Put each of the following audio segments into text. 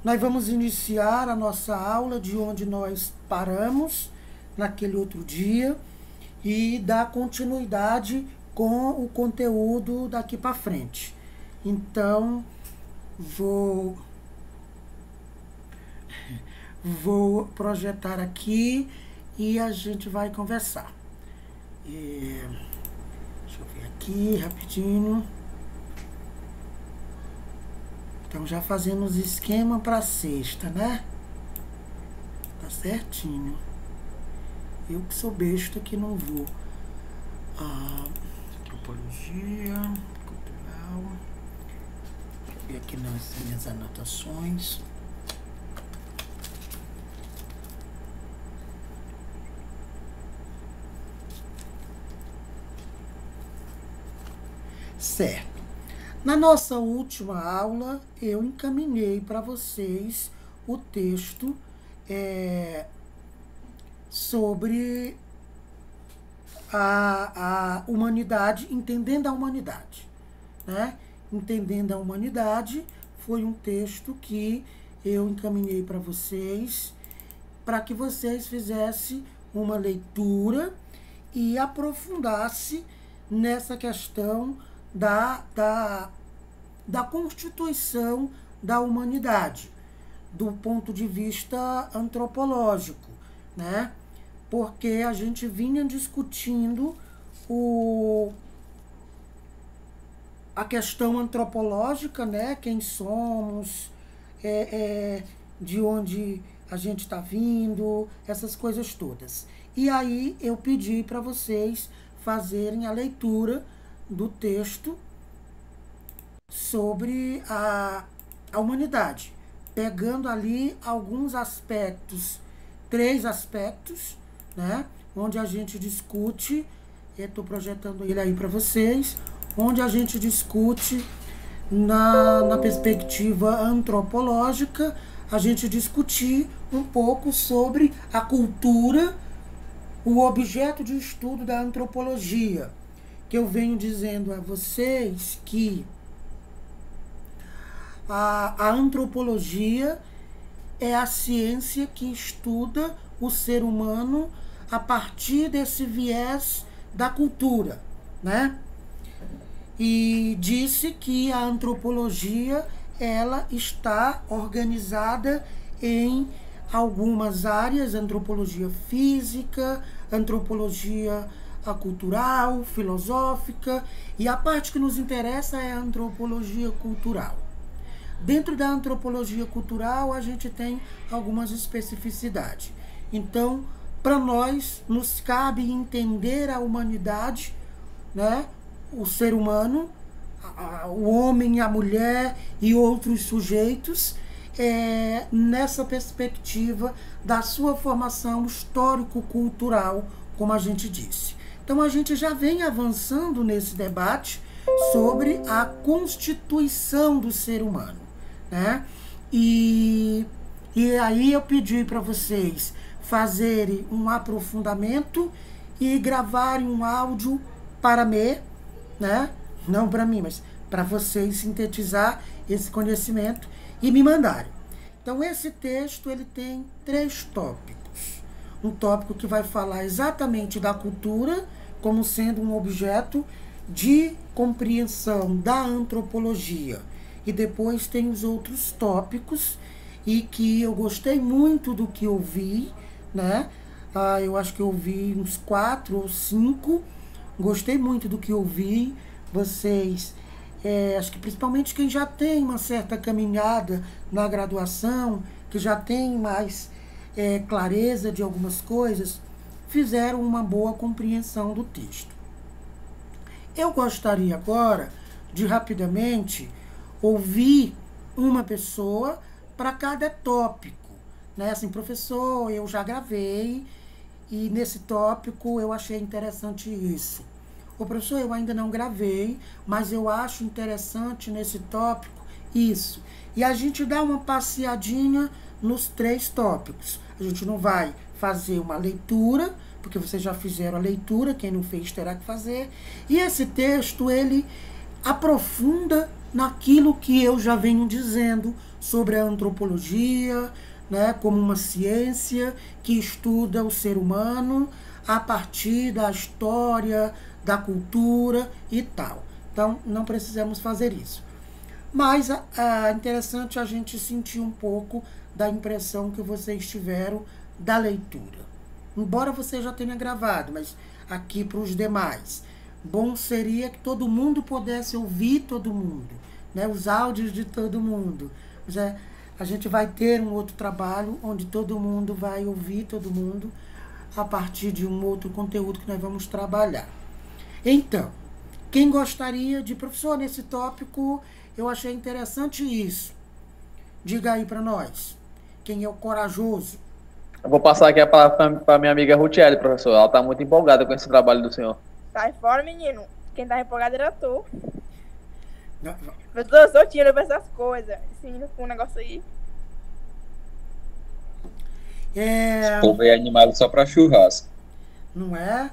Nós vamos iniciar a nossa aula de onde nós paramos naquele outro dia e dar continuidade com o conteúdo daqui para frente. Então, vou projetar aqui e a gente vai conversar. Deixa eu ver aqui rapidinho. Então, já fazendo os esquemas para sexta, né? Tá certinho. Eu que sou besta que não vou. Antropologia cultural. Deixa eu ver aqui nas minhas anotações. Certo. Na nossa última aula, eu encaminhei para vocês o texto sobre a humanidade, entendendo a humanidade, né? Entendendo a humanidade foi um texto que eu encaminhei para vocês, para que vocês fizessem uma leitura e aprofundassem nessa questão da constituição da humanidade, do ponto de vista antropológico, né? Porque a gente vinha discutindo a questão antropológica, né? Quem somos, de onde a gente está vindo, essas coisas todas. E aí eu pedi para vocês fazerem a leitura do texto sobre a humanidade, pegando ali alguns aspectos, 3 aspectos, né, onde a gente discute, estou projetando ele aí para vocês, onde a gente discute na perspectiva antropológica, a gente discutir um pouco sobre a cultura, o objeto de estudo da antropologia, que eu venho dizendo a vocês que a antropologia é a ciência que estuda o ser humano a partir desse viés da cultura, né? E disse que a antropologia ela está organizada em algumas áreas, antropologia física, antropologia cultural, filosófica, e a parte que nos interessa é a antropologia cultural. Dentro da antropologia cultural, a gente tem algumas especificidades. Então, para nós, nos cabe entender a humanidade, né? O ser humano, o homem, a mulher e outros sujeitos, nessa perspectiva da sua formação histórico-cultural, como a gente disse. Então, a gente já vem avançando nesse debate sobre a constituição do ser humano, né? E aí eu pedi para vocês fazerem um aprofundamento e gravarem um áudio para mim, né? Não para mim, mas para vocês sintetizar esse conhecimento e me mandarem. Então, esse texto ele tem 3 tópicos. Um tópico que vai falar exatamente da cultura como sendo um objeto de compreensão da antropologia. E depois tem os outros tópicos, e que eu gostei muito do que ouvi, né? Eu acho que eu ouvi uns 4 ou 5, gostei muito do que ouvi. Vocês, acho que principalmente quem já tem uma certa caminhada na graduação, que já tem mais clareza de algumas coisas, fizeram uma boa compreensão do texto. Eu gostaria agora de rapidamente ouvir uma pessoa para cada tópico, né? Assim, professor, eu já gravei e nesse tópico eu achei interessante isso. Ô, professor, eu ainda não gravei, mas eu acho interessante nesse tópico isso. E a gente dá uma passeadinha nos 3 tópicos. A gente não vai fazer uma leitura, porque vocês já fizeram a leitura, quem não fez terá que fazer. E esse texto, ele aprofunda naquilo que eu já venho dizendo sobre a antropologia, né, como uma ciência que estuda o ser humano a partir da história, da cultura e tal. Então, não precisamos fazer isso. Mas é interessante a gente sentir um pouco da impressão que vocês tiveram da leitura. Embora você já tenha gravado, mas aqui para os demais. Bom seria que todo mundo pudesse ouvir todo mundo, né? Os áudios de todo mundo. Mas a gente vai ter um outro trabalho onde todo mundo vai ouvir todo mundo a partir de um outro conteúdo que nós vamos trabalhar. Então, quem gostaria de... Professor, nesse tópico, eu achei interessante isso. Diga aí para nós. Quem é o corajoso? Eu vou passar aqui a palavra para minha amiga Rutiele, professor. Ela está muito empolgada com esse trabalho do senhor. Sai fora, menino. Quem tá empolgado era tu. Não. Eu sou tímido pra essas coisas. Esse menino com um negócio aí. Esse povo é animado só para churrasco. Não é?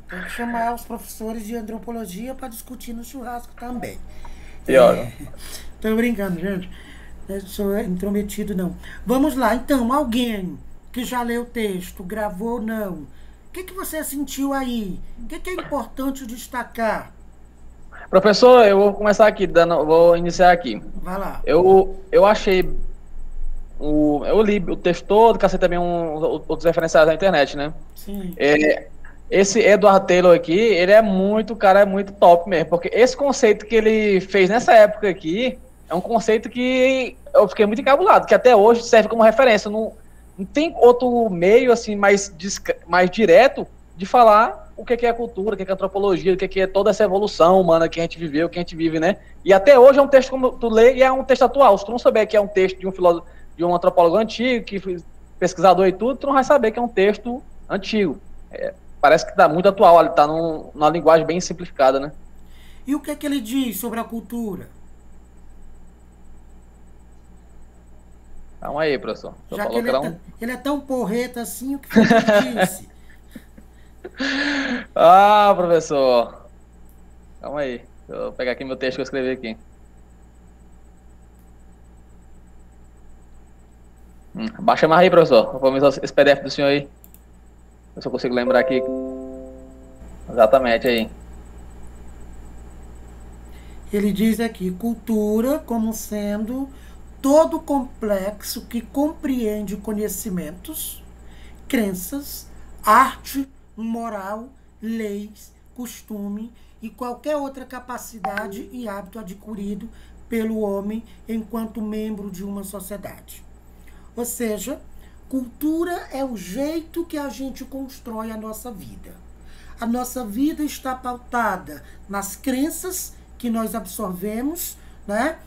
Tem que chamar os professores de antropologia para discutir no churrasco também. Pior. Tô brincando, gente. Não sou intrometido, não. Vamos lá. Então, alguém que já leu o texto, gravou ou não, o que você sentiu aí? O que é importante destacar? Professor, eu vou começar aqui, vou iniciar aqui. Vai lá. Eu achei... eu li o texto todo, cacei também outros referenciais na internet, né? Sim. Esse Edward Taylor aqui, ele é muito top mesmo, porque esse conceito que ele fez nessa época aqui é um conceito que eu fiquei muito encabulado, que até hoje serve como referência. Não tem outro meio assim mais direto de falar o que é cultura, o que é antropologia, o que é toda essa evolução humana que a gente viveu, que a gente vive, né? E até hoje é um texto, como tu lê, e é um texto atual. Se tu não souber que é um texto de um filósofo, de um antropólogo antigo, que foi pesquisador e tudo, tu não vai saber que é um texto antigo. Parece que está muito atual, está numa linguagem bem simplificada, né? E o que ele diz sobre a cultura? Calma aí, professor. Já que ele é tão porreta assim, o que foi que ele disse? Ah, professor. Calma aí. Deixa eu pegar aqui meu texto que eu escrevi aqui. Baixa mais aí, professor. Vou ver esse PDF do senhor aí. Eu só consigo lembrar aqui. Exatamente aí. Ele diz aqui, cultura como sendo todo complexo que compreende conhecimentos, crenças, arte, moral, leis, costume e qualquer outra capacidade e hábito adquirido pelo homem enquanto membro de uma sociedade. Ou seja, cultura é o jeito que a gente constrói a nossa vida. A nossa vida está pautada nas crenças que nós absorvemos, né,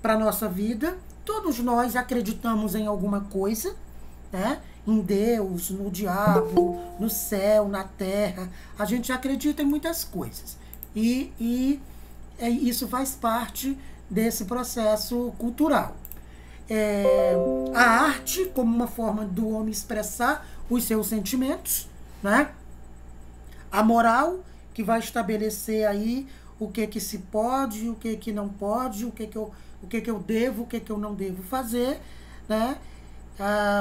para a nossa vida. Todos nós acreditamos em alguma coisa, né? Em Deus, no diabo, no céu, na terra. A gente acredita em muitas coisas. E isso faz parte desse processo cultural. A arte como uma forma do homem expressar os seus sentimentos, né? A moral, que vai estabelecer aí o que se pode, o que não pode, o que eu devo, o que eu não devo fazer, né?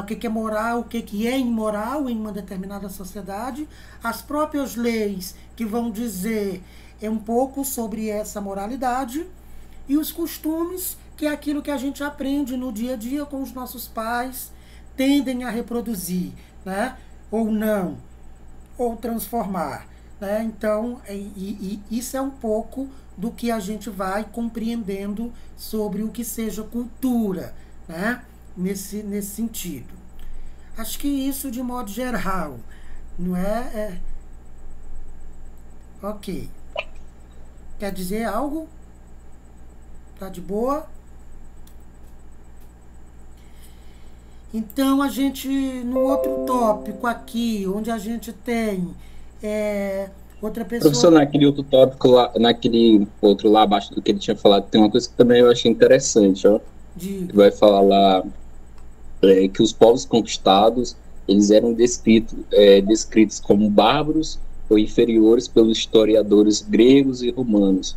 O que é moral, o que é imoral em uma determinada sociedade. As próprias leis que vão dizer um pouco sobre essa moralidade. E os costumes, que é aquilo que a gente aprende no dia a dia com os nossos pais, tendem a reproduzir, né? Ou não, ou transformar, né? Então, isso é um pouco do que a gente vai compreendendo sobre o que seja cultura, né? Nesse sentido. Acho que isso de modo geral, não é? Ok. Quer dizer algo? Tá de boa? Então, a gente, no outro tópico aqui, onde a gente tem outra pessoa... Professor, naquele outro tópico, lá, naquele outro lá abaixo do que ele tinha falado, tem uma coisa que também eu achei interessante, ó. Que vai falar lá que os povos conquistados, eles eram descritos como bárbaros ou inferiores pelos historiadores gregos e romanos.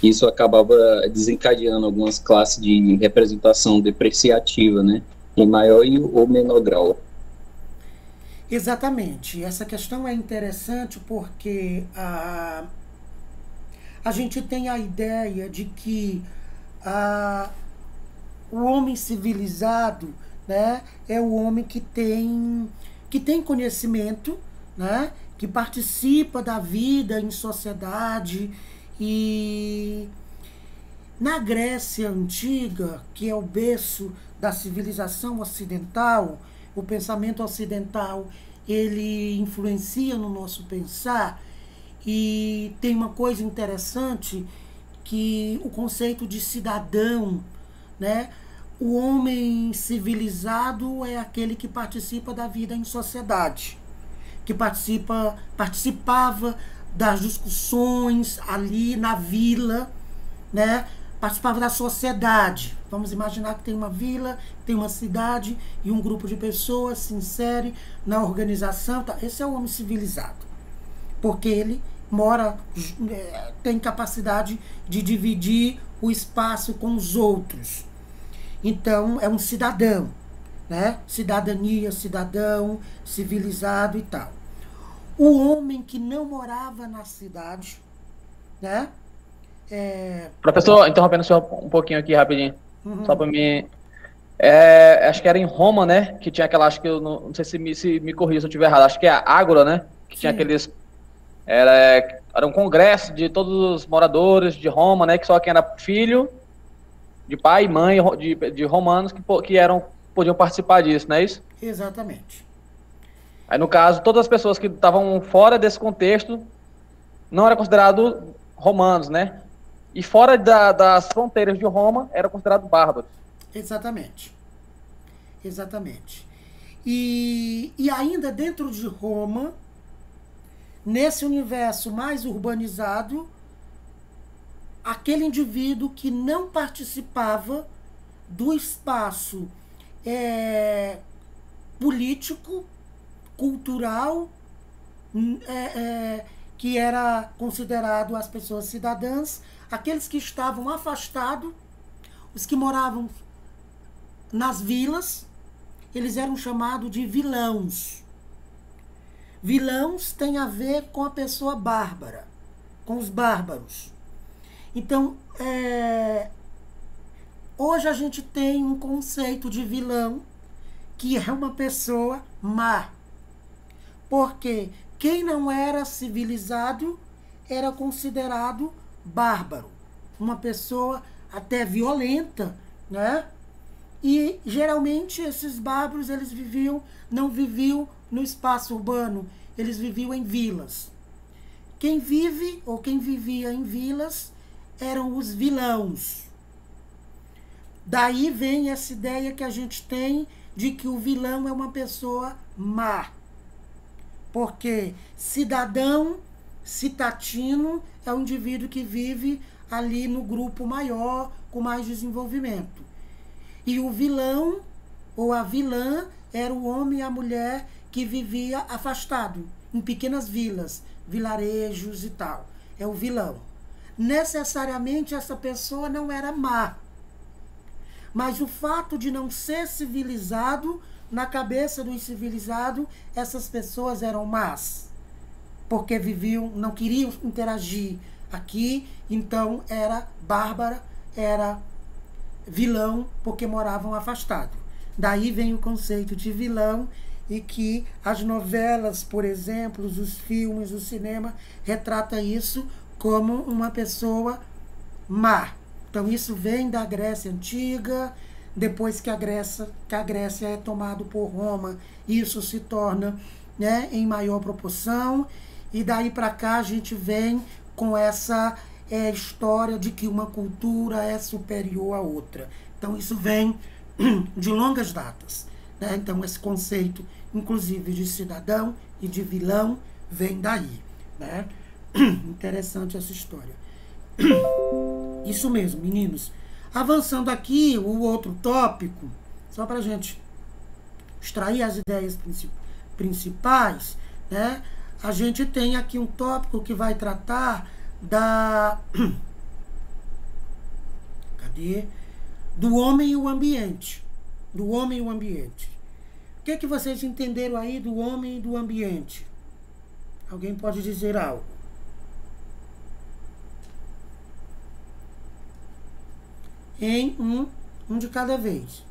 Isso acabava desencadeando algumas classes de representação depreciativa, né? Em maior ou menor grau. Exatamente. Essa questão é interessante porque a gente tem a ideia de que o homem civilizado, né, é o homem que tem conhecimento, né, que participa da vida em sociedade. E na Grécia Antiga, que é o berço da civilização ocidental, o pensamento ocidental, ele influencia no nosso pensar, e tem uma coisa interessante, que o conceito de cidadão, né? O homem civilizado é aquele que participa da vida em sociedade, que participava das discussões ali na vila, né? Participava da sociedade. Vamos imaginar que tem uma vila, tem uma cidade e um grupo de pessoas se insere na organização. Tá? Esse é o homem civilizado, porque ele tem capacidade de dividir o espaço com os outros. Então, é um cidadão, né? Cidadania, cidadão, civilizado e tal. O homem que não morava na cidade, né? Professor, interrompendo o senhor um pouquinho aqui rapidinho, só para mim. Acho que era em Roma, né? Que tinha aquela, acho que eu não sei se me corrija se eu estiver errado, acho que é a Ágora, né? Que tinha aqueles. Era um congresso de todos os moradores de Roma, né? Que só quem era filho de pai e mãe de romanos que podiam participar disso, não é isso? Exatamente. Aí, no caso, todas as pessoas que estavam fora desse contexto não eram considerados romanos, né? E fora das fronteiras de Roma, eram considerados bárbaros. Exatamente. Exatamente. E ainda dentro de Roma, nesse universo mais urbanizado, aquele indivíduo que não participava do espaço político, cultural, que era considerado as pessoas cidadãs, aqueles que estavam afastados, os que moravam nas vilas, eles eram chamados de vilãos. Vilãos tem a ver com a pessoa bárbara, com os bárbaros. Então, hoje a gente tem um conceito de vilão que é uma pessoa má. Porque quem não era civilizado era considerado bárbaro, uma pessoa até violenta, né? E geralmente esses bárbaros eles não viviam no espaço urbano, eles viviam em vilas. Quem vivia em vilas eram os vilãos. Daí vem essa ideia que a gente tem de que o vilão é uma pessoa má. Porque cidadão, citatino, é um indivíduo que vive ali no grupo maior, com mais desenvolvimento. E o vilão, ou a vilã, era o homem e a mulher que vivia afastado, em pequenas vilas, vilarejos e tal. É o vilão. Necessariamente essa pessoa não era má. Mas o fato de não ser civilizado, na cabeça do incivilizados, essas pessoas eram más, porque não queriam interagir aqui, então era bárbara, era vilão, porque moravam afastados. Daí vem o conceito de vilão, e que as novelas, por exemplo, os filmes, o cinema, retrata isso como uma pessoa má. Então isso vem da Grécia Antiga. Depois que a Grécia é tomada por Roma, isso se torna, né, em maior proporção, e daí para cá a gente vem com essa história de que uma cultura é superior à outra. Então isso vem de longas datas, né? Então esse conceito, inclusive, de cidadão e de vilão, vem daí, né? Interessante essa história. Isso mesmo, meninos. Avançando aqui, o outro tópico, só para a gente extrair as ideias principais, né? A gente tem aqui um tópico que vai tratar entender do homem e o ambiente. Do homem e o ambiente. O que é que vocês entenderam aí do homem e do ambiente? Alguém pode dizer algo? Em um de cada vez.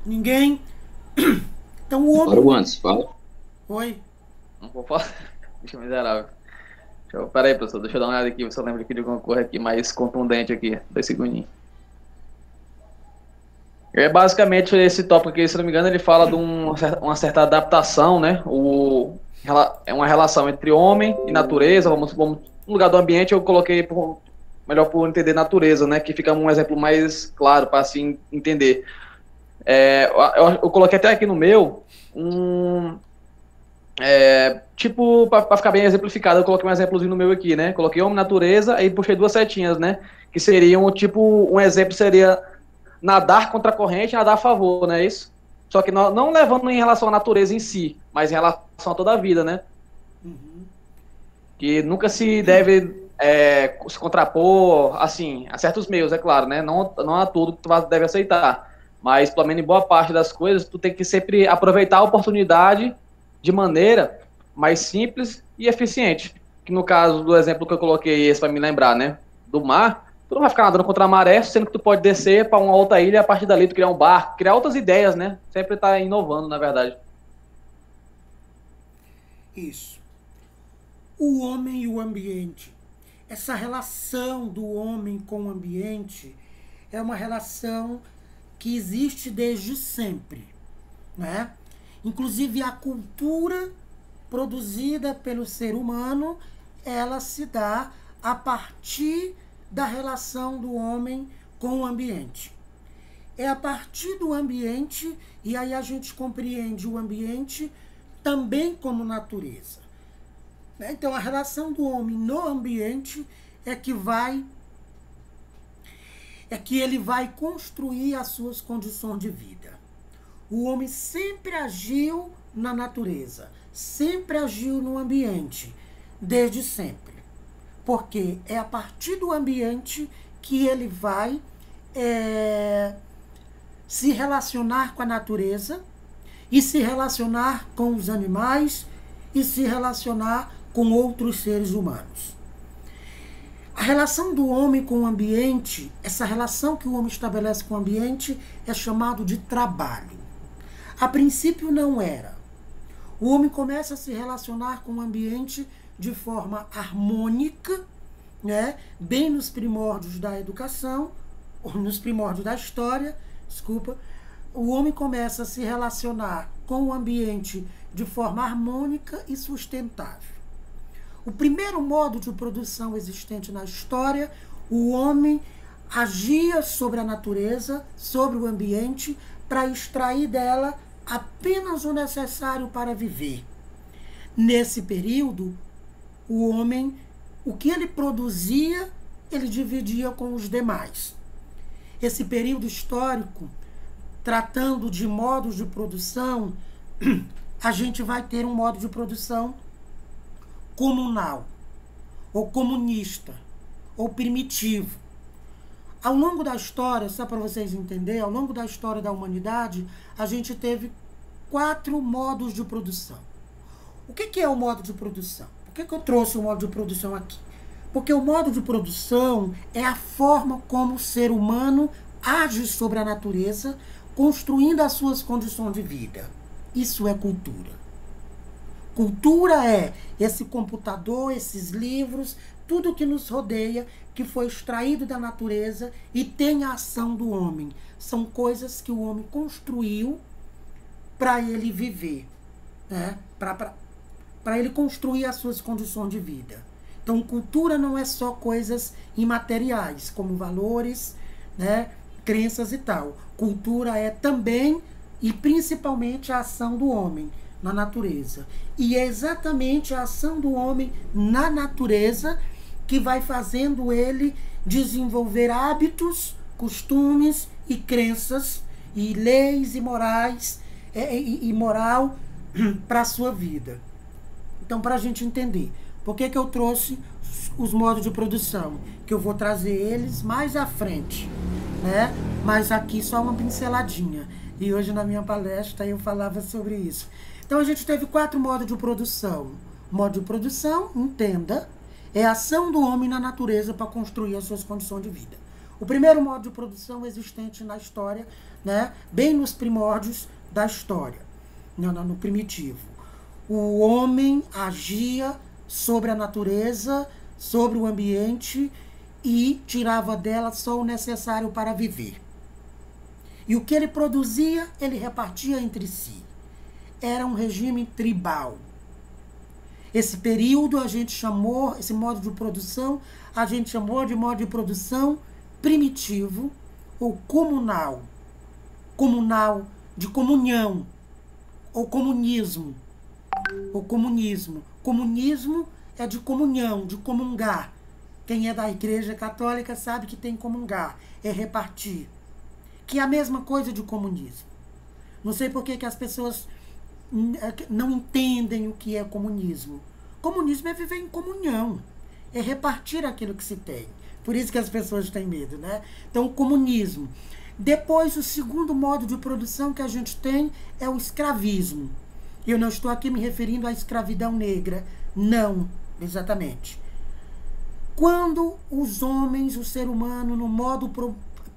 Ninguém? Então o homem... Para o antes, fala. Oi? Não vou falar. Bicho miserável. Peraí, professor, deixa eu dar uma olhada aqui, você lembra aqui de alguma coisa aqui mais contundente aqui. 2 segundinhos. É basicamente esse tópico aqui, se não me engano, ele fala de uma certa adaptação, né? É uma relação entre homem e natureza. Vamos no lugar do ambiente, eu coloquei melhor por entender natureza, né? Que fica um exemplo mais claro para assim entender. Eu coloquei até aqui no meu tipo, para ficar bem exemplificado, eu coloquei um exemplozinho no meu aqui, né? Coloquei homem, natureza, e puxei 2 setinhas, né? Que seriam, tipo, um exemplo seria nadar contra a corrente e nadar a favor, né? Isso? Só que não levando em relação à natureza em si, mas em relação a toda a vida, né? Uhum. Que nunca se deve se contrapor, assim, a certos meios, é claro, né? Não a tudo que tu deve aceitar. Mas, pelo menos em boa parte das coisas, tu tem que sempre aproveitar a oportunidade de maneira mais simples e eficiente. Que no caso do exemplo que eu coloquei, esse para me lembrar, né? Do mar, tu não vai ficar nadando contra a maré, sendo que tu pode descer para uma outra ilha e a partir dali tu criar um barco, criar outras ideias, né? Sempre tá inovando, na verdade. Isso. O homem e o ambiente. Essa relação do homem com o ambiente é uma relação que existe desde sempre, né? Inclusive a cultura produzida pelo ser humano, ela se dá a partir da relação do homem com o ambiente. É a partir do ambiente, e aí a gente compreende o ambiente também como natureza. Então a relação do homem no ambiente é que ele vai construir as suas condições de vida. O homem sempre agiu na natureza, sempre agiu no ambiente, desde sempre. Porque é a partir do ambiente que ele vai se relacionar com a natureza e se relacionar com os animais e se relacionar com outros seres humanos. A relação do homem com o ambiente, essa relação que o homem estabelece com o ambiente é chamado de trabalho. A princípio não era. O homem começa a se relacionar com o ambiente de forma harmônica, né? Bem nos primórdios da educação, ou nos primórdios da história, desculpa, o homem começa a se relacionar com o ambiente de forma harmônica e sustentável. O primeiro modo de produção existente na história, o homem agia sobre a natureza, sobre o ambiente, para extrair dela apenas o necessário para viver. Nesse período, o homem, o que ele produzia, ele dividia com os demais. Esse período histórico, tratando de modos de produção, a gente vai ter um modo de produção comunal, ou comunista, ou primitivo. Ao longo da história, só para vocês entenderem, ao longo da história da humanidade, a gente teve 4 modos de produção. O que é o modo de produção? Por que eu trouxe o modo de produção aqui? Porque o modo de produção é a forma como o ser humano age sobre a natureza, construindo as suas condições de vida. Isso é cultura. Cultura é esse computador, esses livros, tudo que nos rodeia, que foi extraído da natureza e tem a ação do homem. São coisas que o homem construiu para ele viver, né? Para ele construir as suas condições de vida. Então, cultura não é só coisas imateriais, como valores, né? Crenças e tal. Cultura é também e principalmente a ação do homem na natureza. E é exatamente a ação do homem na natureza que vai fazendo ele desenvolver hábitos, costumes e crenças e leis e morais e moral para a sua vida. Então, para a gente entender, por que eu trouxe os modos de produção? Que eu vou trazer eles mais à frente, né? Mas aqui só uma pinceladinha. E hoje na minha palestra eu falava sobre isso. Então, a gente teve 4 modos de produção. Modo de produção, entenda, é a ação do homem na natureza para construir as suas condições de vida. O primeiro modo de produção existente na história, né, bem nos primórdios da história, no primitivo. O homem agia sobre a natureza, sobre o ambiente e tirava dela só o necessário para viver. E o que ele produzia, ele repartia entre si. Era um regime tribal. Esse período a gente chamou, esse modo de produção, a gente chamou de modo de produção primitivo ou comunal. Comunal, de comunhão, ou comunismo. Ou comunismo. Comunismo é de comunhão, de comungar. Quem é da Igreja Católica sabe que tem comungar, é repartir. Que é a mesma coisa de comunismo. Não sei por que as pessoas não entendem o que é comunismo. Comunismo é viver em comunhão, é repartir aquilo que se tem. Por isso que as pessoas têm medo, né? Então, o comunismo. Depois, o segundo modo de produção que a gente tem é o escravismo. Eu não estou aqui me referindo à escravidão negra. Não, exatamente. Quando os homens, o ser humano, no modo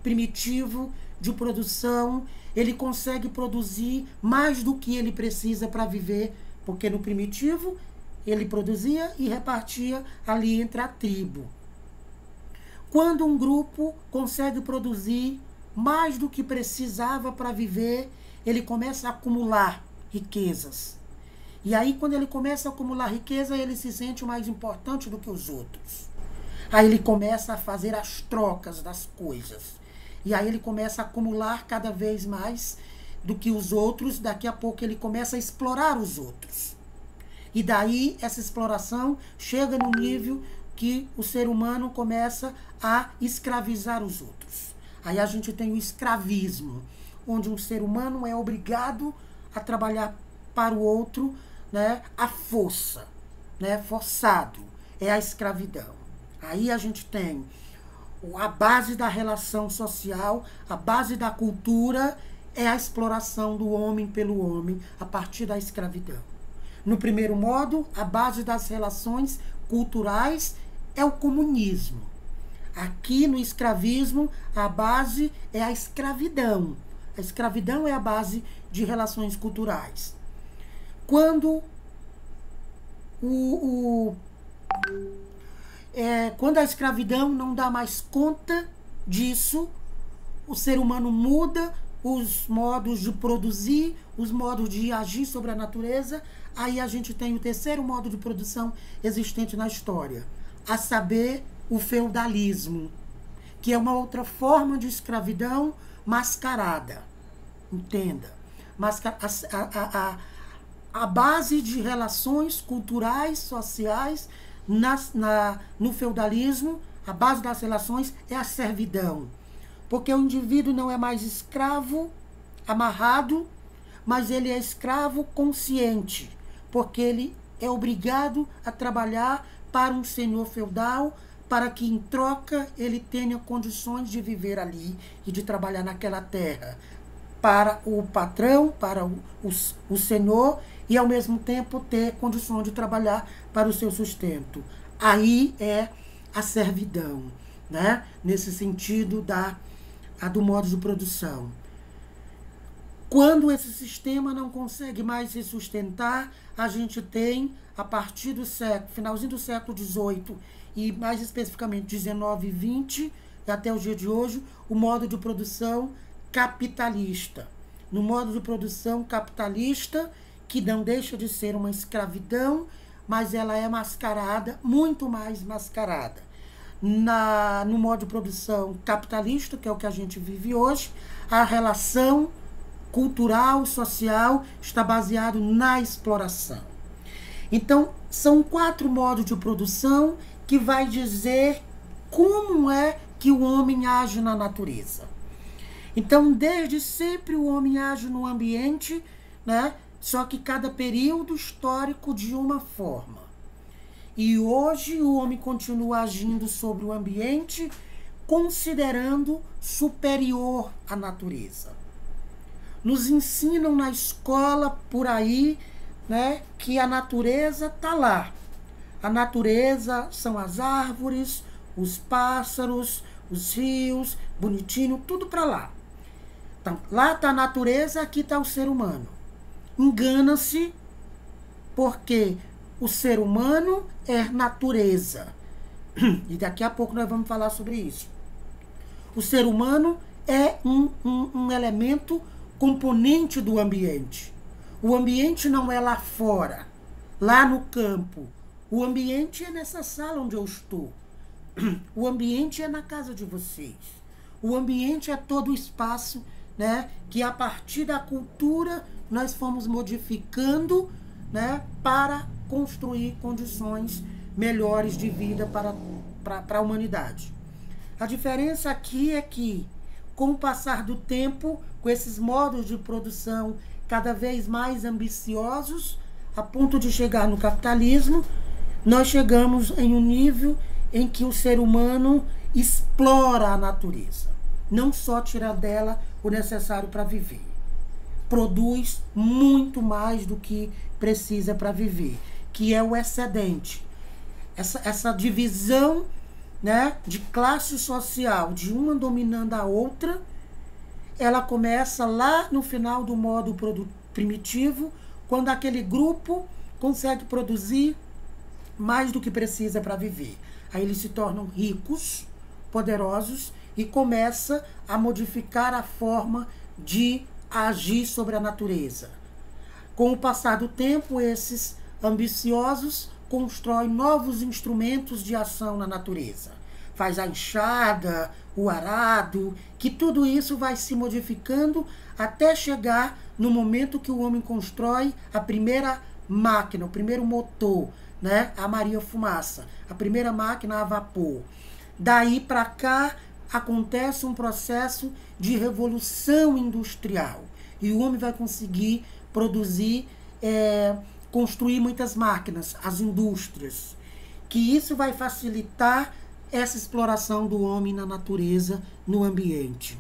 primitivo de produção, ele consegue produzir mais do que ele precisa para viver, porque no primitivo ele produzia e repartia ali entre a tribo. Quando um grupo consegue produzir mais do que precisava para viver, ele começa a acumular riquezas. E aí, quando ele começa a acumular riqueza, ele se sente mais importante do que os outros. Aí ele começa a fazer as trocas das coisas. E aí ele começa a acumular cada vez mais do que os outros. Daqui a pouco ele começa a explorar os outros. E daí essa exploração chega no nível que o ser humano começa a escravizar os outros. Aí a gente tem o escravismo, onde um ser humano é obrigado a trabalhar para o outro, né, à força, né, forçado. É a escravidão. Aí a gente tem a base da relação social, a base da cultura é a exploração do homem pelo homem a partir da escravidão. No primeiro modo, a base das relações culturais é o comunismo. Aqui no escravismo, a base é a escravidão. A escravidão é a base de relações culturais. Quando quando a escravidão não dá mais conta disso, o ser humano muda os modos de produzir, os modos de agir sobre a natureza. Aí a gente tem o terceiro modo de produção existente na história, a saber, o feudalismo, que é uma outra forma de escravidão mascarada. Entenda. A base de relações culturais, sociais, no feudalismo, a base das relações é a servidão. Porque o indivíduo não é mais escravo amarrado, mas ele é escravo consciente, porque ele é obrigado a trabalhar para um senhor feudal, para que em troca ele tenha condições de viver ali e de trabalhar naquela terra para o patrão, para o senhor, e ao mesmo tempo ter condições de trabalhar para o seu sustento. Aí é a servidão, né? Nesse sentido do modo de produção. Quando esse sistema não consegue mais se sustentar, a gente tem, a partir do finalzinho do século XVIII, e mais especificamente XIX e XX, até o dia de hoje, o modo de produção capitalista. No modo de produção capitalista, que não deixa de ser uma escravidão, mas ela é mascarada, muito mais mascarada. No modo de produção capitalista, que é o que a gente vive hoje, a relação cultural, social, está baseado na exploração. Então, são 4 modos de produção que vai dizer como é que o homem age na natureza. Então, desde sempre o homem age no ambiente, né? Só que cada período histórico de uma forma. E hoje o homem continua agindo sobre o ambiente, considerando superior à natureza. Nos ensinam na escola, por aí, né, que a natureza está lá. A natureza são as árvores, os pássaros, os rios, bonitinho, tudo para lá. Então, lá está a natureza, aqui está o ser humano. Engana-se, porque o ser humano é natureza. E daqui a pouco nós vamos falar sobre isso. O ser humano é um elemento componente do ambiente. O ambiente não é lá fora, lá no campo. O ambiente é nessa sala onde eu estou. O ambiente é na casa de vocês. O ambiente é todo o espaço, né, que a partir da cultura nós fomos modificando, né, para construir condições melhores de vida para a humanidade. A diferença aqui é que, com o passar do tempo, com esses modos de produção cada vez mais ambiciosos, a ponto de chegar no capitalismo, nós chegamos em um nível em que o ser humano explora a natureza. Não só tira dela o necessário para viver. Produz muito mais do que precisa para viver, que é o excedente. Essa divisão, né, de classe social, de uma dominando a outra, ela começa lá no final do modo primitivo, quando aquele grupo consegue produzir mais do que precisa para viver. Aí eles se tornam ricos, poderosos, e começa a modificar a forma de agir sobre a natureza. Com o passar do tempo, esses ambiciosos constroem novos instrumentos de ação na natureza. Faz a enxada, o arado, que tudo isso vai se modificando até chegar no momento que o homem constrói a primeira máquina, o primeiro motor, né? A Maria Fumaça, a primeira máquina a vapor. Daí para cá acontece um processo de revolução industrial e o homem vai conseguir produzir, construir muitas máquinas, as indústrias, que isso vai facilitar essa exploração do homem na natureza, no ambiente.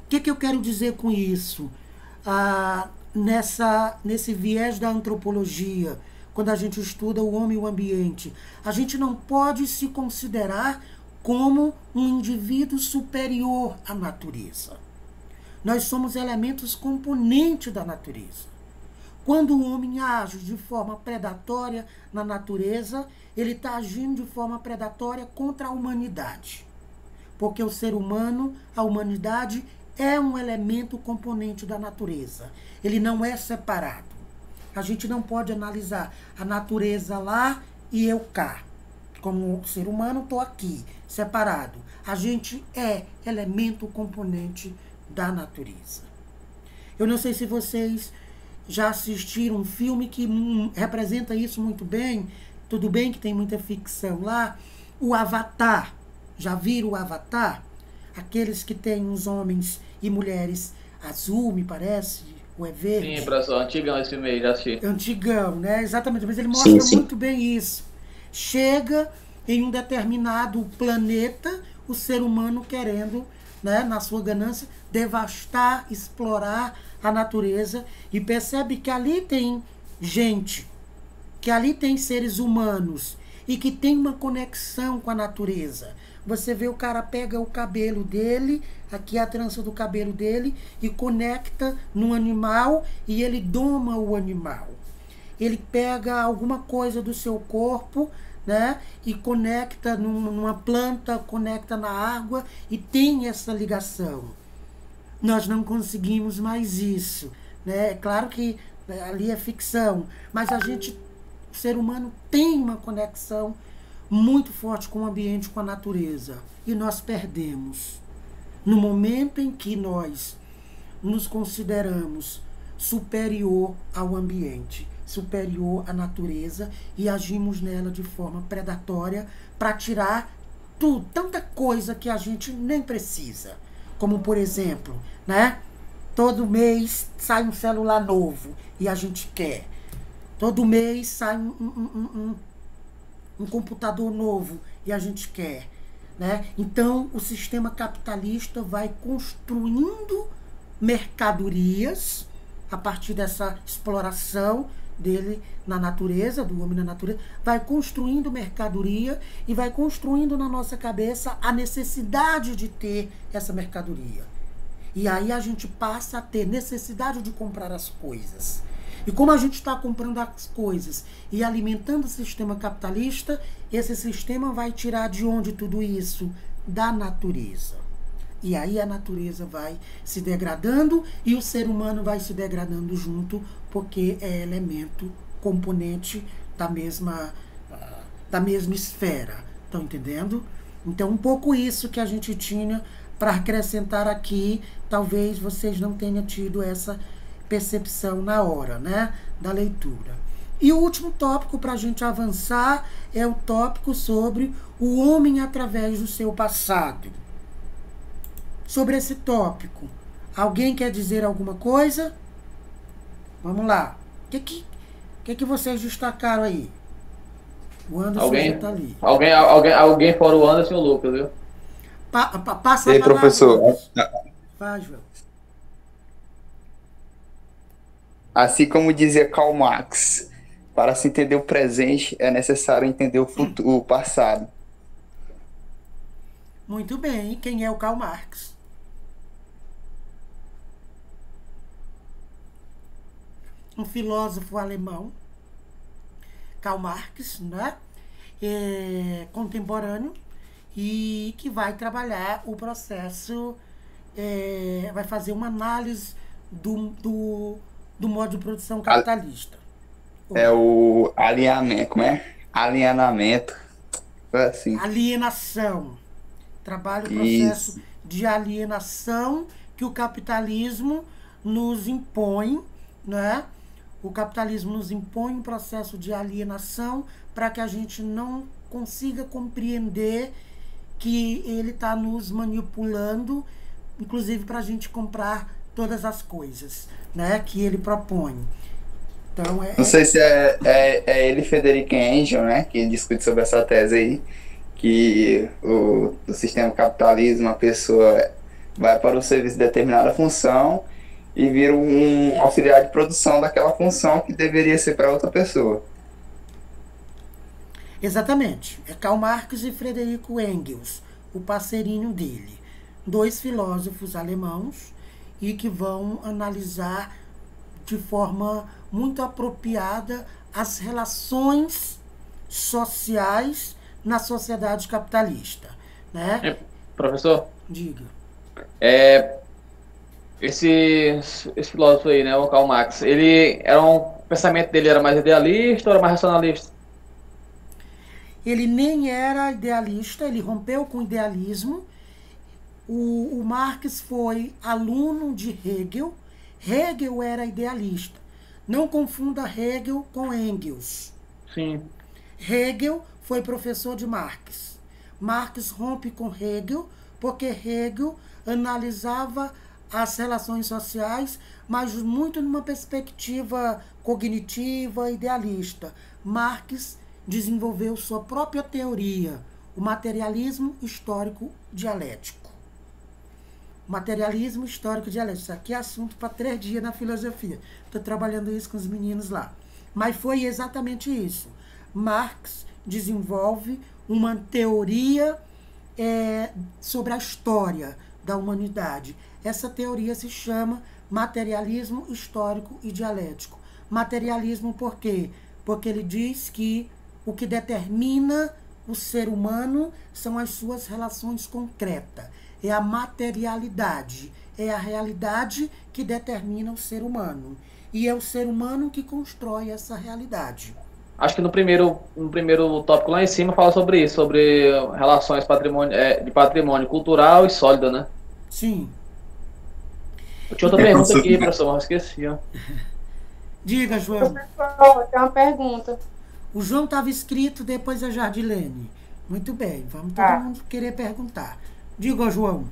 O que eu quero dizer com isso? Nesse viés da antropologia, quando a gente estuda o homem e o ambiente, a gente não pode se considerar como um indivíduo superior à natureza. Nós somos elementos componentes da natureza. Quando o homem age de forma predatória na natureza, ele está agindo de forma predatória contra a humanidade. Porque o ser humano, a humanidade, é um elemento componente da natureza. Ele não é separado. A gente não pode analisar a natureza lá e eu cá. Como ser humano, estou aqui, separado. A gente é elemento componente da natureza. Eu não sei se vocês já assistiram um filme que representa isso muito bem. Tudo bem que tem muita ficção lá. O Avatar. Já viram o Avatar? Aqueles que têm uns homens e mulheres azul, me parece, ou é verde? Sim, professor, antigão esse filme aí, já assisti. Antigão, né? Exatamente, mas ele mostra muito bem isso. Chega em um determinado planeta, o ser humano querendo, né, na sua ganância, devastar, explorar a natureza, e percebe que ali tem gente, que ali tem seres humanos e que tem uma conexão com a natureza. Você vê, o cara pega o cabelo dele, aqui a trança do cabelo dele, e conecta no animal, e ele doma o animal. Ele pega alguma coisa do seu corpo, né, e conecta numa planta, conecta na água, e tem essa ligação. Nós não conseguimos mais isso, né? É claro que ali é ficção, mas o ser humano tem uma conexão muito forte com o ambiente, com a natureza, e nós perdemos. No momento em que nós nos consideramos superior ao ambiente, superior à natureza, e agimos nela de forma predatória para tirar tudo, tanta coisa que a gente nem precisa. como por exemplo, né? Todo mês sai um celular novo e a gente quer. Todo mês sai um computador novo e a gente quer, né? Então, o sistema capitalista vai construindo mercadorias a partir dessa exploração dele na natureza, do homem na natureza, vai construindo mercadoria e vai construindo na nossa cabeça a necessidade de ter essa mercadoria. E aí a gente passa a ter necessidade de comprar as coisas. E como a gente está comprando as coisas e alimentando o sistema capitalista, esse sistema vai tirar de onde tudo isso? Da natureza. E aí a natureza vai se degradando e o ser humano vai se degradando junto, porque é elemento, componente da mesma esfera. Estão entendendo? Então, um pouco isso que a gente tinha para acrescentar aqui. Talvez vocês não tenham tido essa percepção na hora, né, da leitura. E o último tópico para a gente avançar é o tópico sobre o homem através do seu passado. Sobre esse tópico, alguém quer dizer alguma coisa? Vamos lá. O que vocês destacaram aí? O Anderson já tá ali. Alguém fora o Anderson e o Lucas, viu? Passa a palavra. Professor. Vai, João. Assim como dizia Karl Marx, para se entender o presente é necessário entender o passado. Muito bem. E quem é o Karl Marx? Um filósofo alemão, Karl Marx, né? Contemporâneo, e que vai trabalhar o processo, vai fazer uma análise do modo de produção capitalista. O alinhamento, como é? Alienamento. Assim. Alienação. Trabalha o processo de alienação que o capitalismo nos impõe, né? O capitalismo nos impõe um processo de alienação para que a gente não consiga compreender que ele está nos manipulando, inclusive para a gente comprar todas as coisas, né, que ele propõe. Então, não sei se é ele, Frederick Engels, né, que discute sobre essa tese aí, que o sistema capitalismo, a pessoa vai para o serviço de determinada função e vira um auxiliar de produção daquela função que deveria ser para outra pessoa. Exatamente. É Karl Marx e Frederico Engels, o parceirinho dele. 2 filósofos alemãos e que vão analisar de forma muito apropriada as relações sociais na sociedade capitalista, né? Professor? Diga. Esse filósofo aí, né, o Karl Marx, o pensamento dele era mais idealista ou era mais racionalista? Ele nem era idealista, ele rompeu com o idealismo. O Marx foi aluno de Hegel. Hegel era idealista. Não confunda Hegel com Engels. Sim. Hegel foi professor de Marx. Marx rompe com Hegel porque Hegel analisava as relações sociais, mas muito numa perspectiva cognitiva, idealista. Marx desenvolveu sua própria teoria, o materialismo histórico dialético. Materialismo histórico dialético. Isso aqui é assunto para 3 dias na filosofia. Estou trabalhando isso com os meninos lá. Mas foi exatamente isso. Marx desenvolve uma teoria sobre a história da humanidade. Essa teoria se chama materialismo histórico e dialético. Materialismo por quê? Porque ele diz que o que determina o ser humano são as suas relações concretas. É a materialidade, é a realidade que determina o ser humano. E é o ser humano que constrói essa realidade. Acho que no primeiro tópico lá em cima fala sobre isso, sobre relações de patrimônio cultural e sólido, né? Sim. Eu tinha outra pergunta aqui, professor, mas esqueci, ó. Diga, João. Professor, tem uma pergunta. O João estava escrito, depois a Jardilene. Muito bem, vamos todo mundo querer perguntar. Diga, João.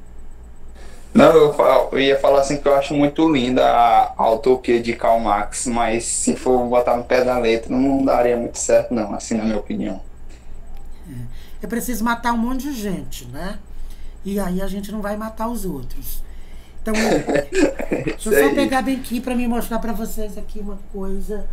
Não, eu ia falar assim que eu acho muito linda a utopia de Karl Marx, mas se for botar no pé da letra, não daria muito certo, não, assim, na minha opinião. É preciso matar um monte de gente, né? E aí a gente não vai matar os outros. Então, deixa eu só pegar bem aqui para me mostrar para vocês aqui uma coisa.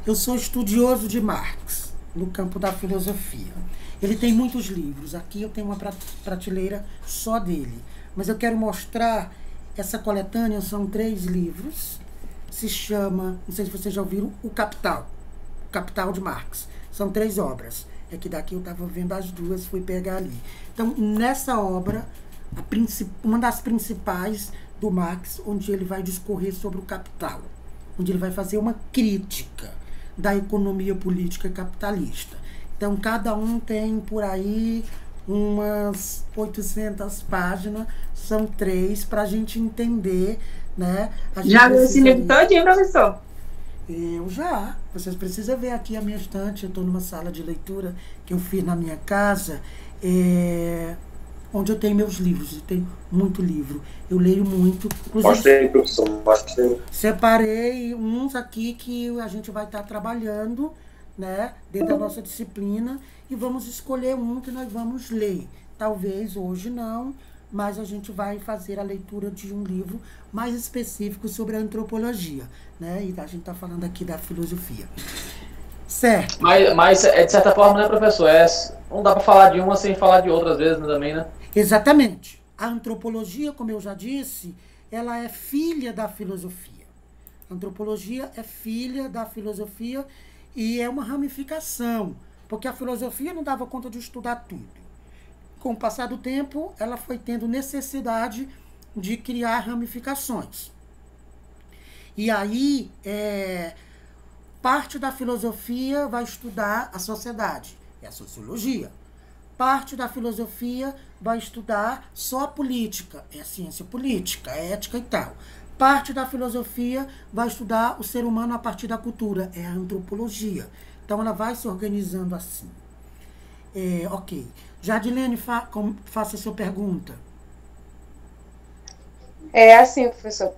Eu sou estudioso de Marx, no campo da filosofia. Ele tem muitos livros. Aqui eu tenho uma prateleira só dele. Mas eu quero mostrar essa coletânea, são 3 livros. Se chama, não sei se vocês já ouviram, O Capital. O Capital de Marx. São 3 obras. É que daqui eu estava vendo as 2, fui pegar ali. Então, nessa obra, uma das principais do Marx, onde ele vai discorrer sobre o capital, onde ele vai fazer uma crítica da economia política capitalista. Então, cada um tem por aí umas 800 páginas, são 3, para a gente entender, né? Já viu esse livro todinho, professor? Eu já. Vocês precisam ver aqui a minha estante. Eu estou numa sala de leitura que eu fiz na minha casa, onde eu tenho meus livros. Eu tenho muito livro. Eu leio muito. Mostrei, professor. Mostrei. Separei uns aqui que a gente vai estar trabalhando, né, dentro da nossa disciplina, e vamos escolher um que nós vamos ler. Talvez hoje não, mas a gente vai fazer a leitura de um livro mais específico sobre a antropologia, né? E a gente está falando aqui da filosofia. Certo. Mas de certa forma, né, professor? Não dá para falar de uma sem falar de outra, às vezes, né, também, né? Exatamente. A antropologia, como eu já disse, ela é filha da filosofia. A antropologia é filha da filosofia e é uma ramificação, porque a filosofia não dava conta de estudar tudo. Com o passar do tempo, ela foi tendo necessidade de criar ramificações. E aí, parte da filosofia vai estudar a sociedade, é a sociologia. Parte da filosofia vai estudar só a política, é a ciência política, a ética e tal. Parte da filosofia vai estudar o ser humano a partir da cultura, é a antropologia. Então, ela vai se organizando assim. Ok. Jadilene, faça a sua pergunta. Assim, professor,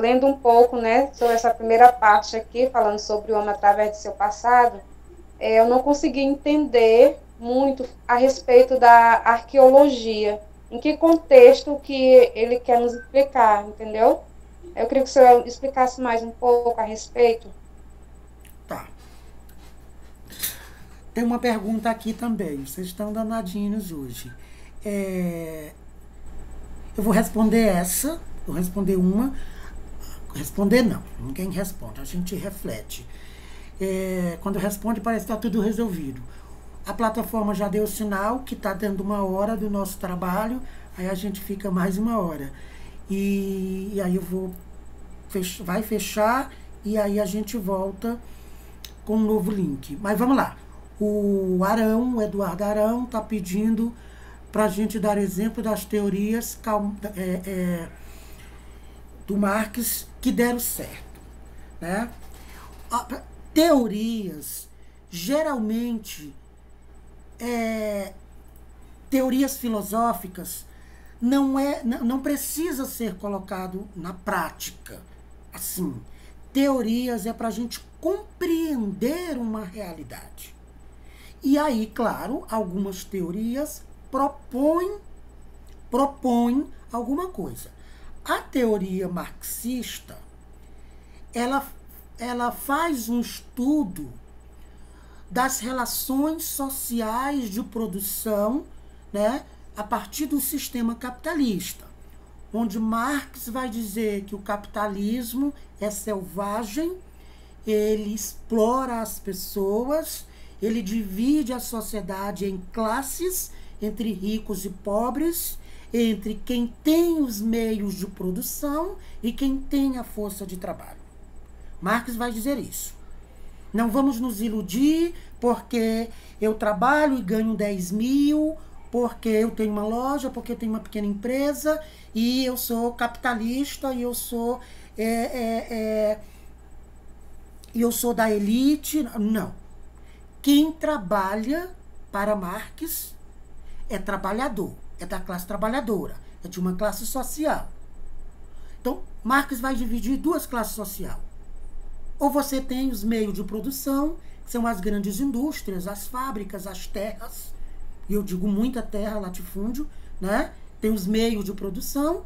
lendo um pouco, né, sobre essa primeira parte aqui, falando sobre o homem através de seu passado, eu não consegui entender muito a respeito da arqueologia, em que contexto que ele quer nos explicar, entendeu? Eu queria que o senhor explicasse mais um pouco a respeito. Tá. Tem uma pergunta aqui também. Vocês estão danadinhos hoje. Eu vou responder essa. Vou responder uma. Responder não. Ninguém responde. A gente reflete. Quando responde, parece que está tudo resolvido. A plataforma já deu o sinal que está dando 1 hora do nosso trabalho. Aí a gente fica mais 1 hora. E aí eu vou... vai fechar. E aí a gente volta com um novo link. Mas vamos lá. O Eduardo Arão, está pedindo para a gente dar exemplo das teorias do Marx que deram certo, né? Teorias, geralmente, teorias filosóficas, não precisa ser colocado na prática. Assim, teorias é para a gente compreender uma realidade. E aí, claro, algumas teorias propõem alguma coisa. A teoria marxista, ela faz um estudo das relações sociais de produção, né, a partir do sistema capitalista, onde Marx vai dizer que o capitalismo é selvagem, ele explora as pessoas, ele divide a sociedade em classes, entre ricos e pobres, entre quem tem os meios de produção e quem tem a força de trabalho. Marx vai dizer isso. Não vamos nos iludir porque eu trabalho e ganho 10 mil, porque eu tenho uma loja, porque eu tenho uma pequena empresa e eu sou capitalista e eu sou da elite. Não. Quem trabalha para Marx é trabalhador, é da classe trabalhadora, é de uma classe social. Então, Marx vai dividir duas classes sociais. Ou você tem os meios de produção, que são as grandes indústrias, as fábricas, as terras, e eu digo muita terra, latifúndio, né? Tem os meios de produção,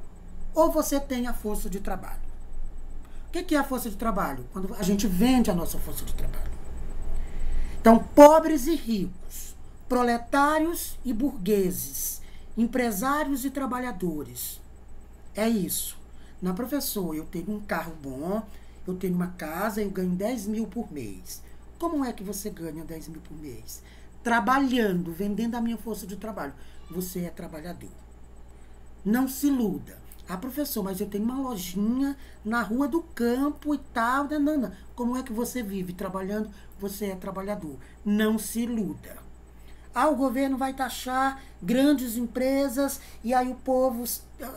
ou você tem a força de trabalho. O que é a força de trabalho? Quando a gente vende a nossa força de trabalho. Então, pobres e ricos, proletários e burgueses, empresários e trabalhadores. É isso. Na professor, eu tenho um carro bom, eu tenho uma casa, eu ganho 10 mil por mês. Como é que você ganha 10 mil por mês? Trabalhando, vendendo a minha força de trabalho. Você é trabalhador. Não se iluda. Ah, professor, mas eu tenho uma lojinha na Rua do Campo e tal. Não. Como é que você vive trabalhando? Você é trabalhador. Não se iluda. Ah, o governo vai taxar grandes empresas e aí o povo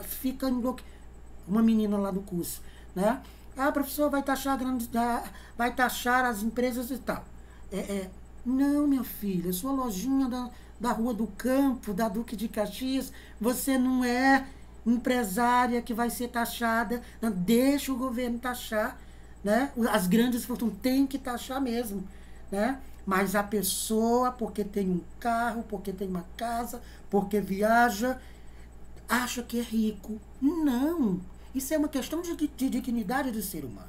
fica enlouquecido. Uma menina lá do curso, né? Ah, professor, vai taxar as empresas e tal. Não, minha filha, sua lojinha da Rua do Campo, da Duque de Caxias, você não é empresária que vai ser taxada. Não, deixa o governo taxar, né? As grandes fortunas têm que taxar mesmo, né? Mas a pessoa, porque tem um carro, porque tem uma casa, porque viaja, acha que é rico. Não. Isso é uma questão de dignidade do ser humano.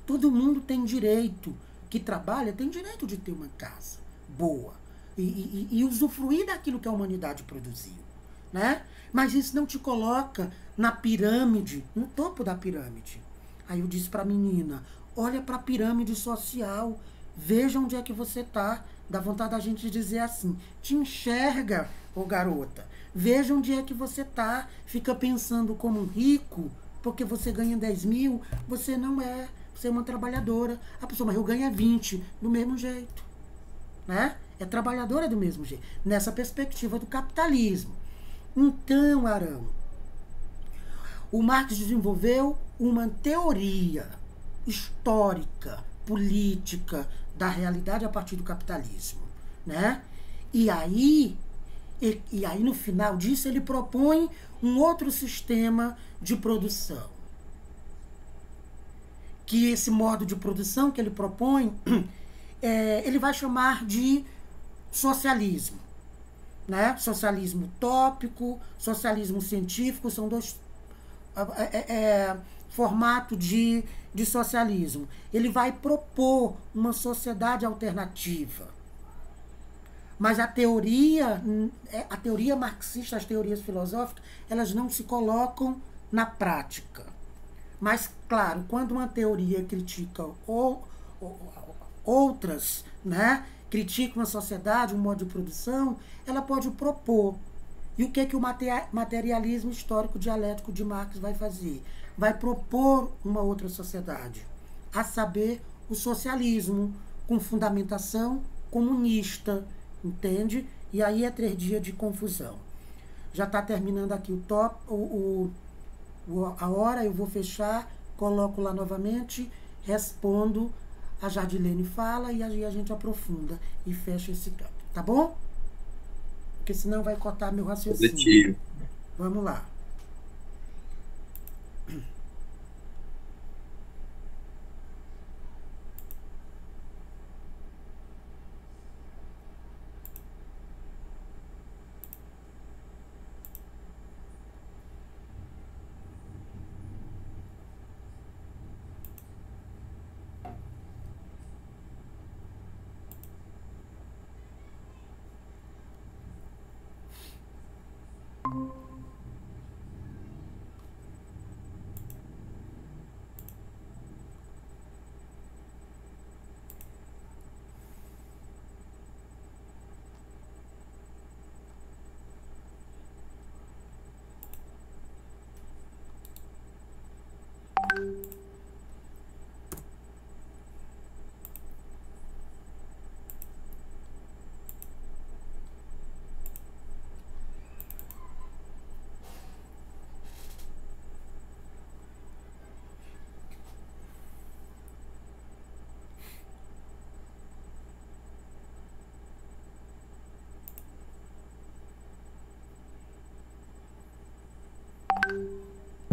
Todo mundo tem direito, que trabalha, tem direito de ter uma casa boa e usufruir daquilo que a humanidade produziu, né? Mas isso não te coloca na pirâmide, no topo da pirâmide. Aí eu disse para a menina, olha para a pirâmide social, veja onde é que você está. Dá vontade da gente dizer assim, te enxerga, ô garota, veja onde é que você está. Fica pensando como um rico, porque você ganha 10 mil, você não é. Você é uma trabalhadora. A pessoa, mas eu ganho 20, do mesmo jeito. Né? É trabalhadora do mesmo jeito. Nessa perspectiva do capitalismo. Então, Arão, o Marx desenvolveu uma teoria histórica, política, da realidade a partir do capitalismo. Né? E aí, no final disso, ele propõe um outro sistema de produção. Que esse modo de produção que ele propõe, ele vai chamar de socialismo. Né? Socialismo utópico, socialismo científico, são dois formatos de socialismo. Ele vai propor uma sociedade alternativa. Mas a teoria marxista, as teorias filosóficas, elas não se colocam na prática. Mas, claro, quando uma teoria critica outras, né, critica uma sociedade, um modo de produção, ela pode propor. E o que o materialismo histórico dialético de Marx vai fazer? Vai propor uma outra sociedade, a saber, o socialismo, com fundamentação comunista, entende? E aí é 3 dias de confusão. Já está terminando aqui a hora, eu vou fechar, coloco lá novamente, respondo, a Jardilene fala e aí a gente aprofunda e fecha esse campo, tá bom? Porque senão vai cortar meu raciocínio. Positivo. Vamos lá.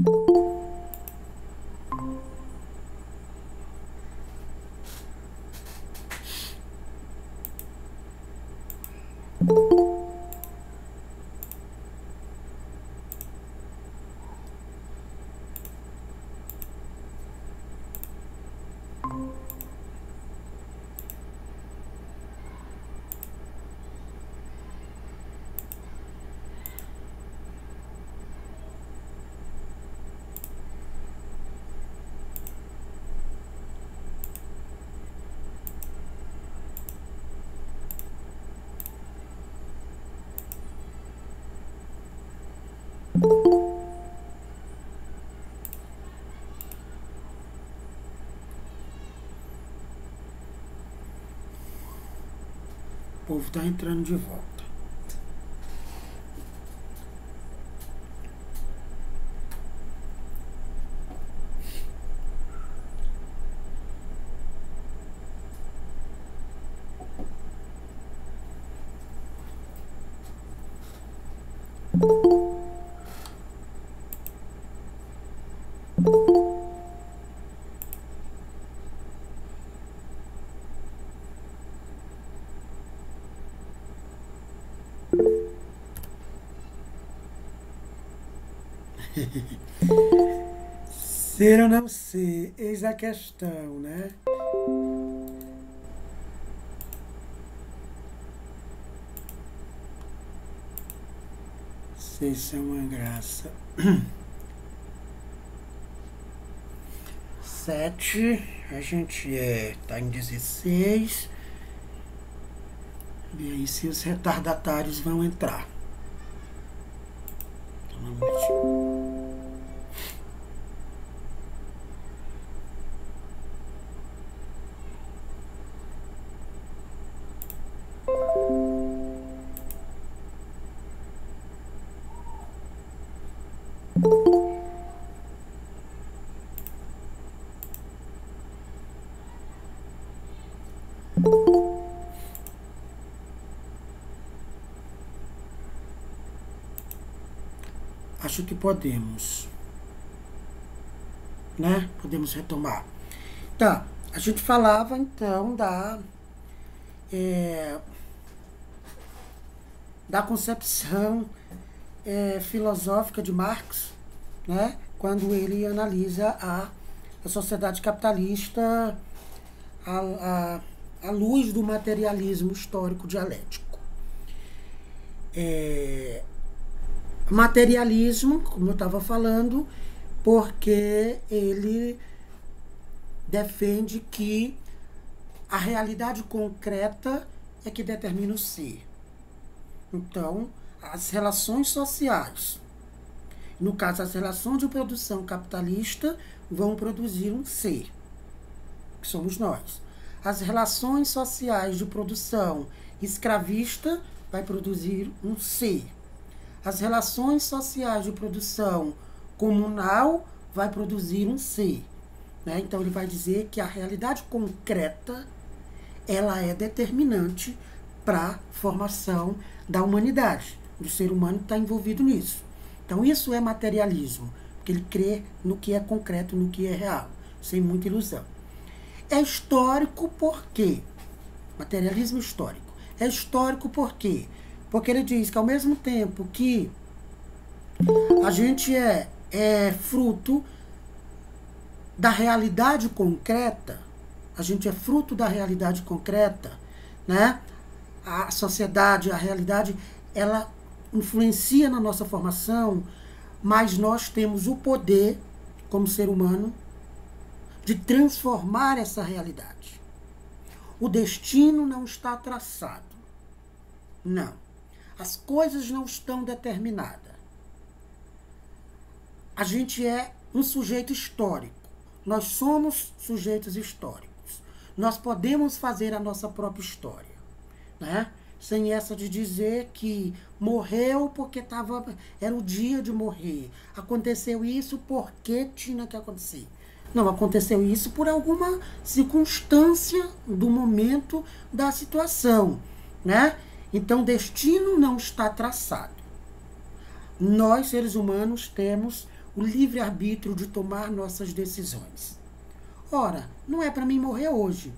O povo está entrando de volta. Ser ou não ser, eis a questão, né? Vocês são uma graça. 7, a gente tá em 16. E aí se os retardatários vão entrar. Um minutinho. Acho que podemos, né? Podemos retomar. Tá, a gente falava então da concepção filosófica de Marx, né? Quando ele analisa a sociedade capitalista à luz do materialismo histórico dialético. Materialismo, como eu estava falando, porque ele defende que a realidade concreta é que determina o ser. Então, as relações sociais, no caso, as relações de produção capitalista, vão produzir um ser, que somos nós. As relações sociais de produção escravista vai produzir um ser. As relações sociais de produção comunal vai produzir um ser, né? Então ele vai dizer que a realidade concreta ela é determinante para a formação da humanidade. O ser humano está envolvido nisso. Então isso é materialismo, porque ele crê no que é concreto, no que é real, sem muita ilusão. É histórico por quê? Materialismo histórico. É histórico por quê? Porque ele diz que ao mesmo tempo que a gente é fruto da realidade concreta, a gente é fruto da realidade concreta, né? A sociedade, a realidade, ela influencia na nossa formação, mas nós temos o poder, como ser humano, de transformar essa realidade. O destino não está traçado. Não. As coisas não estão determinadas. A gente é um sujeito histórico. Nós somos sujeitos históricos. Nós podemos fazer a nossa própria história, né? Sem essa de dizer que morreu porque era o dia de morrer. Aconteceu isso porque tinha que acontecer. Não, aconteceu isso por alguma circunstância do momento da situação, né? Então, o destino não está traçado. Nós, seres humanos, temos o livre-arbítrio de tomar nossas decisões. Ora, não é para mim morrer hoje,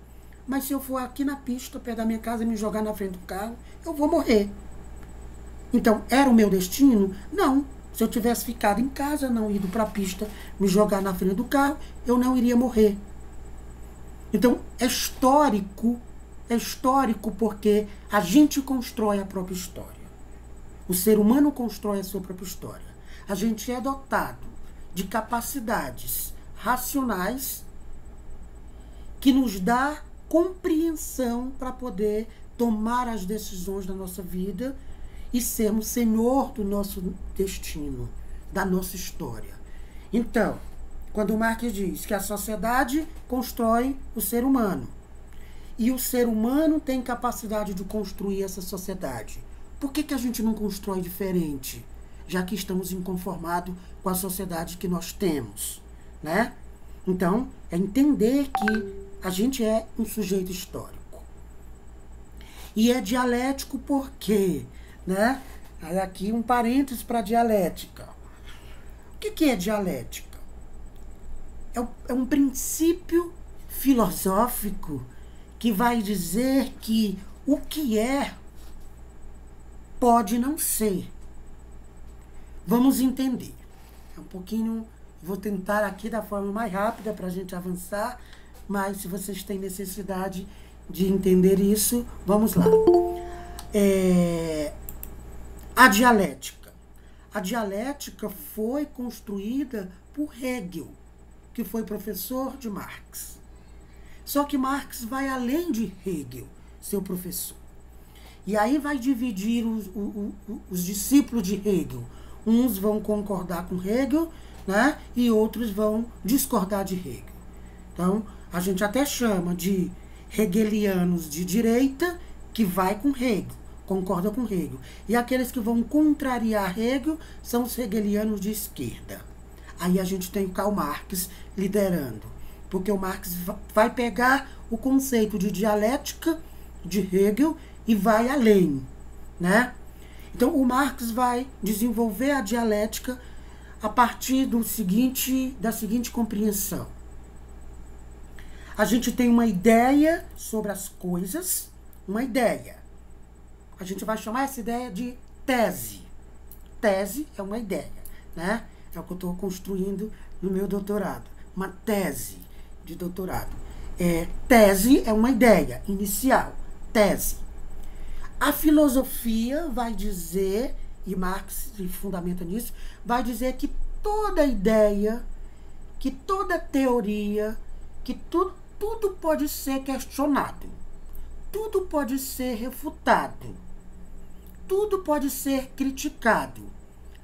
mas se eu for aqui na pista, perto da minha casa, e me jogar na frente do carro, eu vou morrer. Então, era o meu destino? Não. Se eu tivesse ficado em casa, não ido para a pista, me jogar na frente do carro, eu não iria morrer. Então, é histórico porque a gente constrói a própria história. O ser humano constrói a sua própria história. A gente é dotado de capacidades racionais que nos dá compreensão para poder tomar as decisões da nossa vida e sermos senhor do nosso destino, da nossa história. Então, quando Marx diz que a sociedade constrói o ser humano e o ser humano tem capacidade de construir essa sociedade, por que a gente não constrói diferente, já que estamos inconformados com a sociedade que nós temos, né? Então, é entender que a gente é um sujeito histórico. E é dialético por quê? Né? Aí aqui um parênteses para dialética. O que é dialética? É um princípio filosófico que vai dizer que o que é pode não ser. Vamos entender. É um pouquinho, vou tentar aqui da forma mais rápida para a gente avançar, mas se vocês têm necessidade de entender isso, vamos lá. A dialética. A dialética foi construída por Hegel, que foi professor de Marx. Só que Marx vai além de Hegel, seu professor. E aí vai dividir os discípulos de Hegel. Uns vão concordar com Hegel, né? E outros vão discordar de Hegel. Então, a gente até chama de hegelianos de direita, que vai com Hegel, concorda com Hegel. E aqueles que vão contrariar Hegel são os hegelianos de esquerda. Aí a gente tem o Karl Marx liderando, porque o Marx vai pegar o conceito de dialética de Hegel e vai além, né? Então, o Marx vai desenvolver a dialética a partir da seguinte compreensão. A gente tem uma ideia sobre as coisas, uma ideia. A gente vai chamar essa ideia de tese. Tese é uma ideia, né? É o que eu estou construindo no meu doutorado. Uma tese de doutorado. Tese é uma ideia inicial. Tese. A filosofia vai dizer, e Marx se fundamenta nisso, vai dizer que toda ideia, que toda teoria, que tudo pode ser questionado, tudo pode ser refutado, tudo pode ser criticado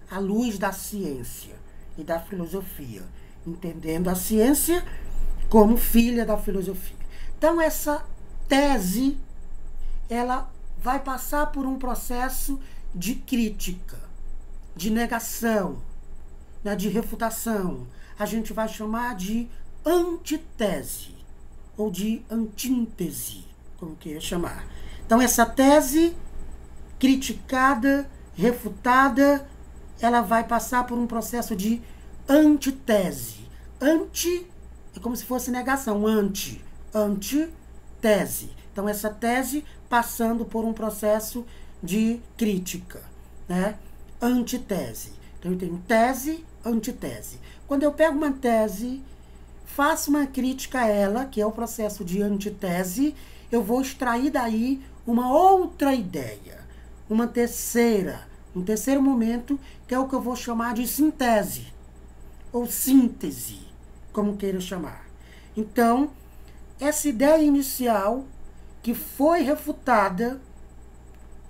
à luz da ciência e da filosofia, entendendo a ciência como filha da filosofia. Então, essa tese, ela vai passar por um processo de crítica, de negação, né, de refutação. A gente vai chamar de antitese ou de antíntese, como queira chamar. Então, essa tese criticada, refutada, ela vai passar por um processo de antitese. Anti é como se fosse negação, antitese. Então, essa tese passando por um processo de crítica, né? Antitese. Então, eu tenho tese, antitese. Quando eu pego uma tese, faço uma crítica a ela, que é o processo de antitese, eu vou extrair daí uma outra ideia, um terceiro momento, que é o que eu vou chamar de sintese, ou síntese, como queira chamar. Então, essa ideia inicial, que foi refutada,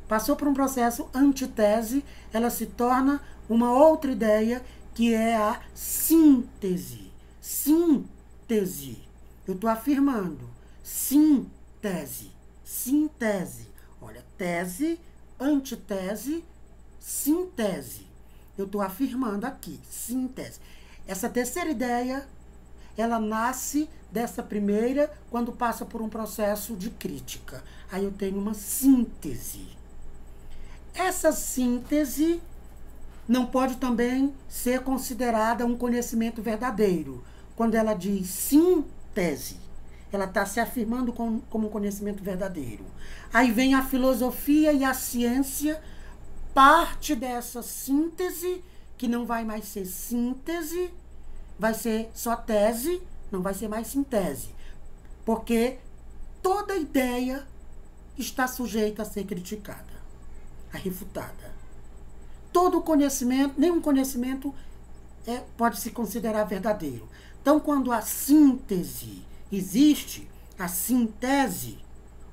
passou por um processo antitese, ela se torna uma outra ideia, que é a síntese. Síntese. Eu estou afirmando. Síntese. Síntese. Olha, tese, antitese, síntese. Eu estou afirmando aqui. Síntese. Essa terceira ideia, ela nasce dessa primeira quando passa por um processo de crítica. Aí eu tenho uma síntese. Essa síntese não pode também ser considerada um conhecimento verdadeiro. Quando ela diz síntese, ela está se afirmando como um conhecimento verdadeiro. Aí vem a filosofia e a ciência, parte dessa síntese, que não vai mais ser síntese, vai ser só tese, não vai ser mais síntese. Porque toda ideia está sujeita a ser criticada, a refutada. Todo conhecimento, nenhum conhecimento pode se considerar verdadeiro. Então, quando a síntese existe, a síntese,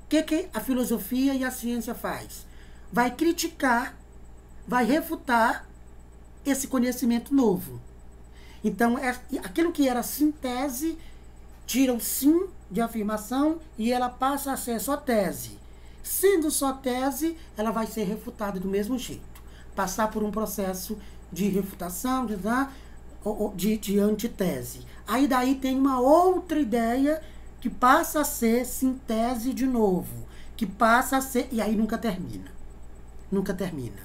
o que a filosofia e a ciência faz? Vai criticar, vai refutar esse conhecimento novo. Então, aquilo que era síntese, tira o sim de afirmação e ela passa a ser só tese. Sendo só tese, ela vai ser refutada do mesmo jeito. Passar por um processo de refutação, de antitese. Aí daí tem uma outra ideia que passa a ser sintese de novo. Que passa a ser... E aí nunca termina. Nunca termina.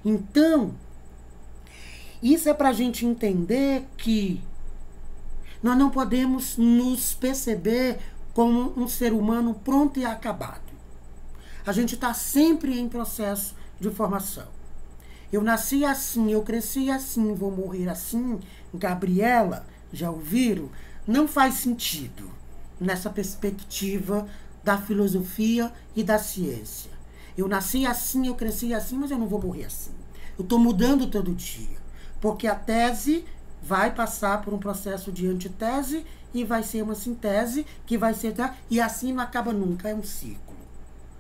Então, isso é para a gente entender que nós não podemos nos perceber como um ser humano pronto e acabado. A gente está sempre em processo de formação. Eu nasci assim, eu cresci assim, vou morrer assim. Gabriela, já ouviram? Não faz sentido nessa perspectiva da filosofia e da ciência. Eu nasci assim, eu cresci assim, mas eu não vou morrer assim. Eu estou mudando todo dia. Porque a tese vai passar por um processo de antitese e vai ser uma sintese que vai ser... E assim não acaba nunca, é um ciclo.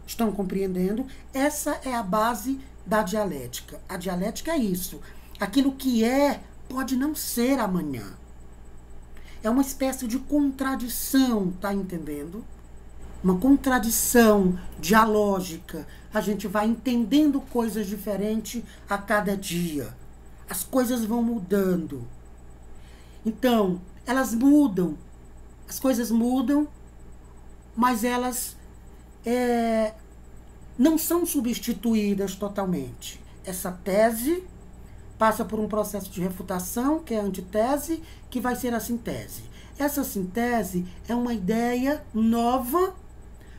Estão compreendendo? Essa é a base da dialética. A dialética é isso. Aquilo que pode não ser amanhã. É uma espécie de contradição, tá entendendo? Uma contradição dialógica. A gente vai entendendo coisas diferentes a cada dia. As coisas vão mudando. Então, elas mudam. As coisas mudam, mas elas não são substituídas totalmente. Essa tese passa por um processo de refutação, que é a antitese, que vai ser a sintese. Essa sintese é uma ideia nova,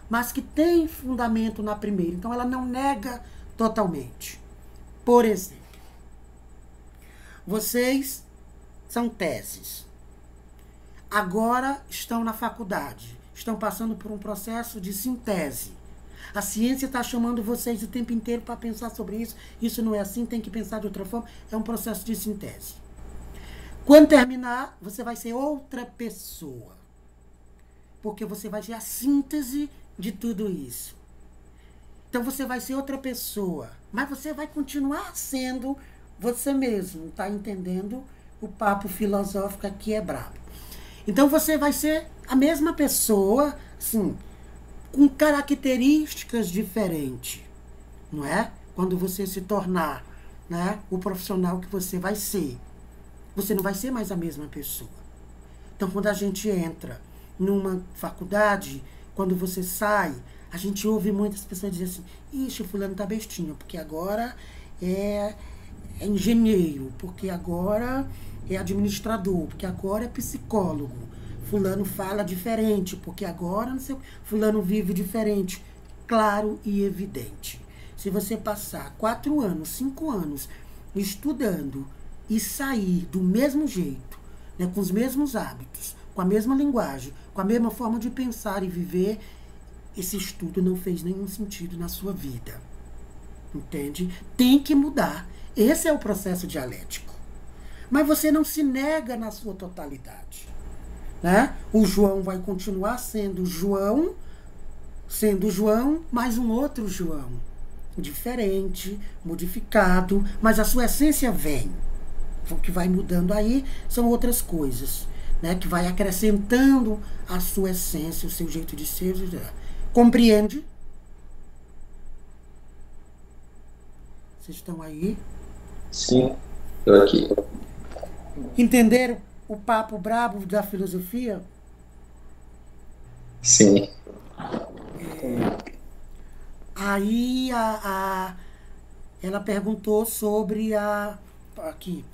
mas que tem fundamento na primeira. Então, ela não nega totalmente. Por exemplo, vocês são teses. Agora estão na faculdade. Estão passando por um processo de sintese. A ciência está chamando vocês o tempo inteiro para pensar sobre isso. Isso não é assim, tem que pensar de outra forma. É um processo de sintese. Quando terminar, você vai ser outra pessoa. Porque você vai ser a síntese de tudo isso. Então você vai ser outra pessoa. Mas você vai continuar sendo você mesmo. Tá entendendo? O papo filosófico aqui é brabo. Então você vai ser a mesma pessoa, assim, com características diferentes, não é? Quando você se tornar, né, o profissional que você vai ser. Você não vai ser mais a mesma pessoa. Então, quando a gente entra numa faculdade, quando você sai, a gente ouve muitas pessoas dizer assim, ixi, fulano tá bestinho, porque agora é engenheiro, porque agora é administrador, porque agora é psicólogo. Fulano fala diferente, porque agora não sei, fulano vive diferente. Claro e evidente. Se você passar 4 anos, 5 anos estudando e sair do mesmo jeito, né, com os mesmos hábitos, com a mesma linguagem, com a mesma forma de pensar e viver, esse estudo não fez nenhum sentido na sua vida. Entende? Tem que mudar. Esse é o processo dialético. Mas você não se nega na sua totalidade. Né? O João vai continuar sendo João, mas um outro João. Diferente, modificado, mas a sua essência vem. O que vai mudando aí são outras coisas, né? Que vai acrescentando a sua essência, o seu jeito de ser. Compreende? Vocês estão aí? Sim, estou aqui. Entenderam o papo brabo da filosofia? Sim. Aí ela perguntou sobre aqui,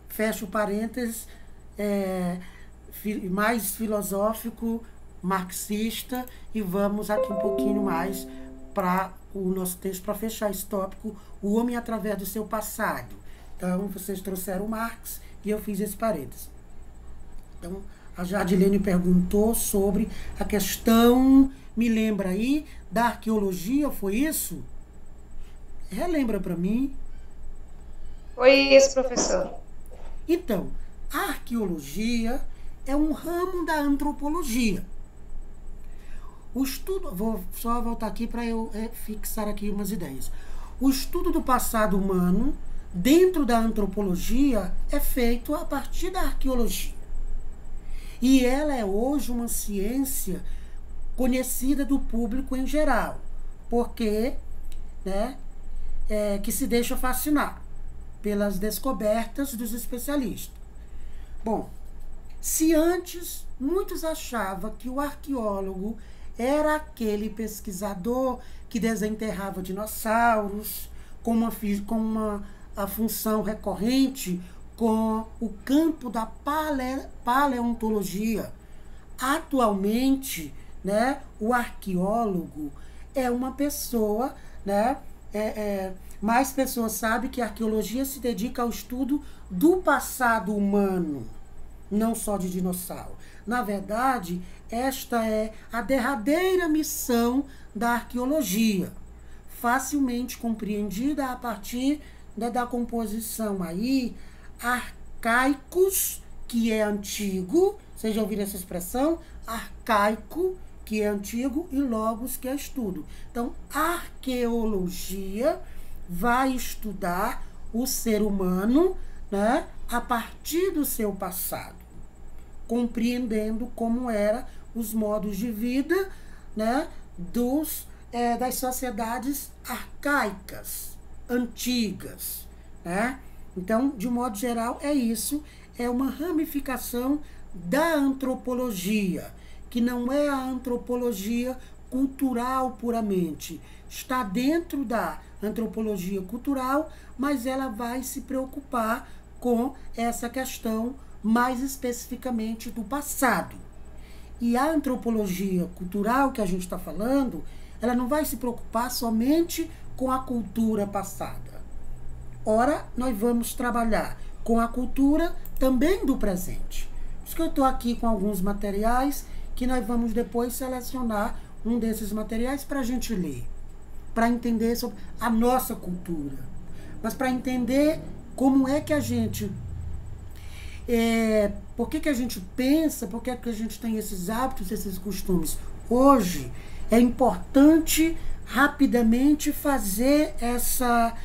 fecho parênteses, mais filosófico, marxista, e vamos aqui um pouquinho mais para o nosso texto, para fechar esse tópico, o homem através do seu passado. Então, vocês trouxeram Marx e eu fiz esse parênteses. Então, a Jardilene perguntou sobre a questão, me lembra aí, da arqueologia, foi isso? Relembra para mim. Foi isso, professor. Então, a arqueologia é um ramo da antropologia. O estudo, vou só voltar aqui para eu fixar aqui umas ideias. O estudo do passado humano, dentro da antropologia, é feito a partir da arqueologia. E ela é hoje uma ciência conhecida do público em geral, porque, né, que se deixa fascinar pelas descobertas dos especialistas. Bom, se antes muitos achavam que o arqueólogo era aquele pesquisador que desenterrava dinossauros com a função recorrente com o campo da paleontologia. Atualmente, né, o arqueólogo é uma pessoa, né, mais pessoas sabem que a arqueologia se dedica ao estudo do passado humano, não só de dinossauro. Na verdade, esta é a derradeira missão da arqueologia, facilmente compreendida a partir da composição aí, arcaicos, que é antigo, vocês já ouviram essa expressão? Arcaico, que é antigo, e logos, que é estudo. Então, a arqueologia vai estudar o ser humano, né, a partir do seu passado, compreendendo como eram os modos de vida, né, das sociedades arcaicas, antigas, né? Então, de modo geral, é isso, é uma ramificação da antropologia, que não é a antropologia cultural puramente. Está dentro da antropologia cultural, mas ela vai se preocupar com essa questão mais especificamente do passado. E a antropologia cultural que a gente está falando, ela não vai se preocupar somente com a cultura passada. Ora, nós vamos trabalhar com a cultura também do presente. Por isso que eu estou aqui com alguns materiais que nós vamos depois selecionar um desses materiais para a gente ler, para entender sobre a nossa cultura, mas para entender como é que a gente... por que a gente pensa, por que a gente tem esses hábitos, esses costumes. Hoje é importante rapidamente fazer essa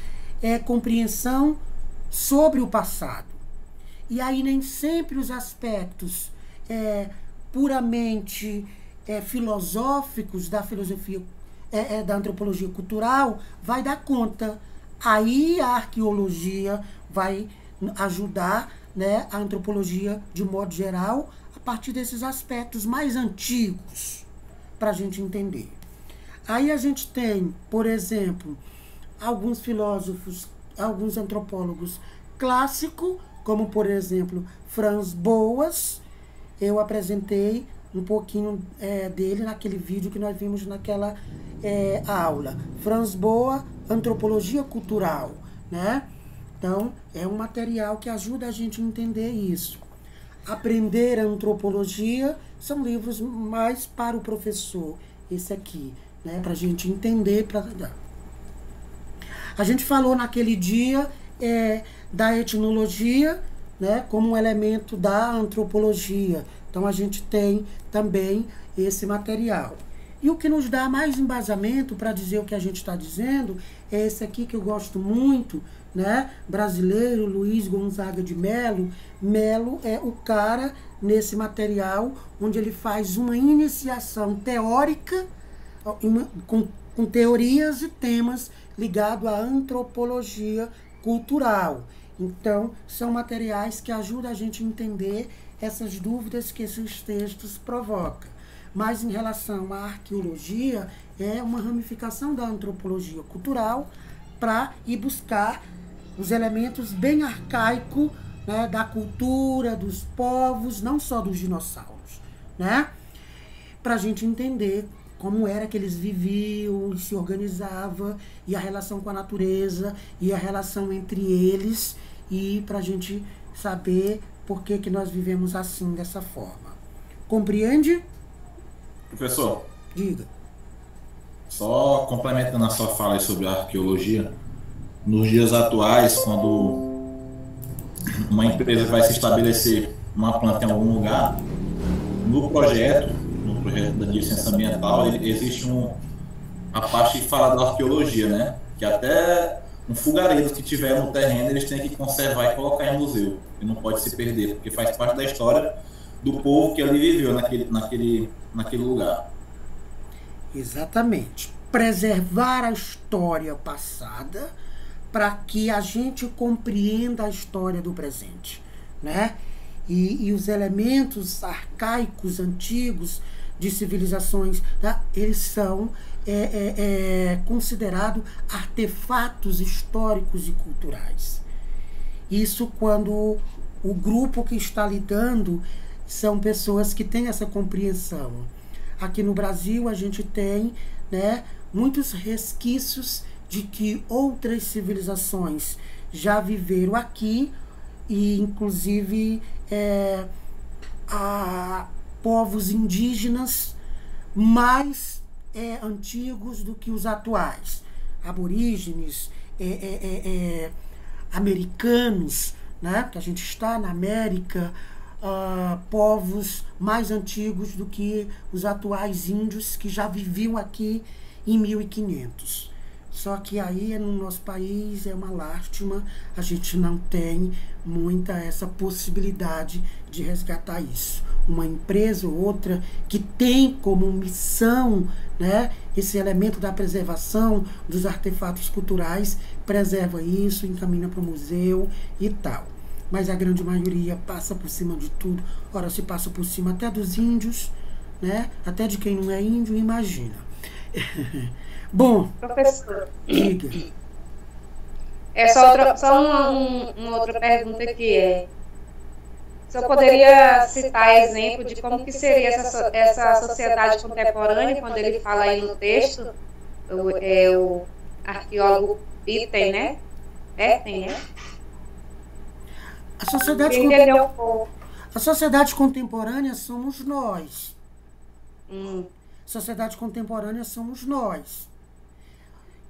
compreensão sobre o passado. E aí nem sempre os aspectos puramente filosóficos da filosofia, da antropologia cultural, vai dar conta. Aí a arqueologia vai ajudar, né, a antropologia de modo geral, a partir desses aspectos mais antigos, para a gente entender. Aí a gente tem, por exemplo, alguns filósofos, alguns antropólogos clássicos, como, por exemplo, Franz Boas. Eu apresentei um pouquinho dele naquele vídeo que nós vimos naquela aula. Franz Boas, Antropologia Cultural, né? Então, é um material que ajuda a gente a entender isso. Aprender Antropologia são livros mais para o professor, esse aqui, né? Para a gente entender. A gente falou naquele dia da etnologia, né, como um elemento da antropologia. Então, a gente tem também esse material. E o que nos dá mais embasamento para dizer o que a gente está dizendo é esse aqui que eu gosto muito, né? Brasileiro, Luiz Gonzaga de Melo. Melo é o cara nesse material onde ele faz uma iniciação teórica com teorias e temas ligados à antropologia cultural. Então, são materiais que ajudam a gente a entender essas dúvidas que esses textos provocam. Mas em relação à arqueologia, é uma ramificação da antropologia cultural para ir buscar os elementos bem arcaicos, né, da cultura, dos povos, não só dos dinossauros, né? Para a gente entender como era que eles viviam, se organizavam, e a relação com a natureza, e a relação entre eles, e para a gente saber por que nós vivemos assim, dessa forma. Compreende? Professor, diga. Só complementando a sua fala aí sobre a arqueologia, nos dias atuais, quando uma empresa vai se estabelecer uma planta em algum lugar, no projeto da licença ambiental, existe a parte que fala da arqueologia, né? Que até um fogareiro que tiver no terreno, eles têm que conservar e colocar em museu, e não pode se perder, porque faz parte da história do povo que ali viveu naquele lugar. Exatamente. Preservar a história passada para que a gente compreenda a história do presente, né? E os elementos arcaicos, antigos, de civilizações, tá? Eles são considerados artefatos históricos e culturais. Isso quando o grupo que está lidando são pessoas que têm essa compreensão. Aqui no Brasil a gente tem, né, muitos resquícios de que outras civilizações já viveram aqui, e inclusive povos indígenas mais antigos do que os atuais, aborígenes, americanos, né, que a gente está na América, povos mais antigos do que os atuais índios que já viviam aqui em 1500. Só que aí no nosso país é uma lástima, a gente não tem muita essa possibilidade de resgatar isso. Uma empresa ou outra que tem como missão, né, esse elemento da preservação dos artefatos culturais, preserva isso, encaminha para o museu e tal. Mas a grande maioria passa por cima de tudo. Ora, se passa por cima até dos índios, né? Até de quem não é índio, imagina. Bom, professor, diga. Só uma outra pergunta que se eu poderia citar exemplo de como que seria essa sociedade contemporânea, quando ele fala aí no texto, o arqueólogo Pitten, né? Tem, né? A sociedade contemporânea somos nós. Sociedade contemporânea somos nós.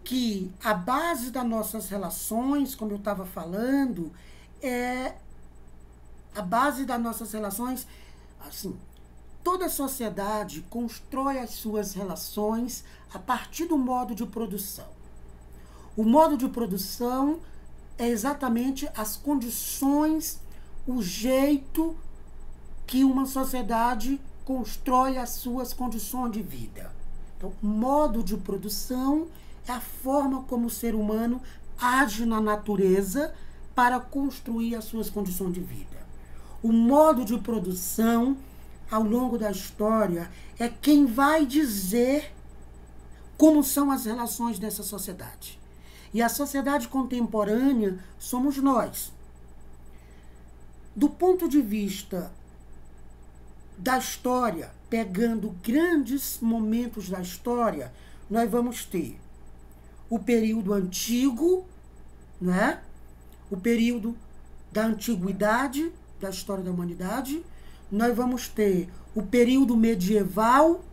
Que a base das nossas relações, como eu estava falando, a base das nossas relações, assim, toda sociedade constrói as suas relações a partir do modo de produção. O modo de produção é exatamente as condições, o jeito que uma sociedade constrói as suas condições de vida. Então, o modo de produção é a forma como o ser humano age na natureza para construir as suas condições de vida. O modo de produção, ao longo da história, é quem vai dizer como são as relações dessa sociedade. E a sociedade contemporânea somos nós. Do ponto de vista da história, pegando grandes momentos da história, nós vamos ter o período antigo, né? O período da antiguidade, da história da humanidade. Nós vamos ter o período medieval,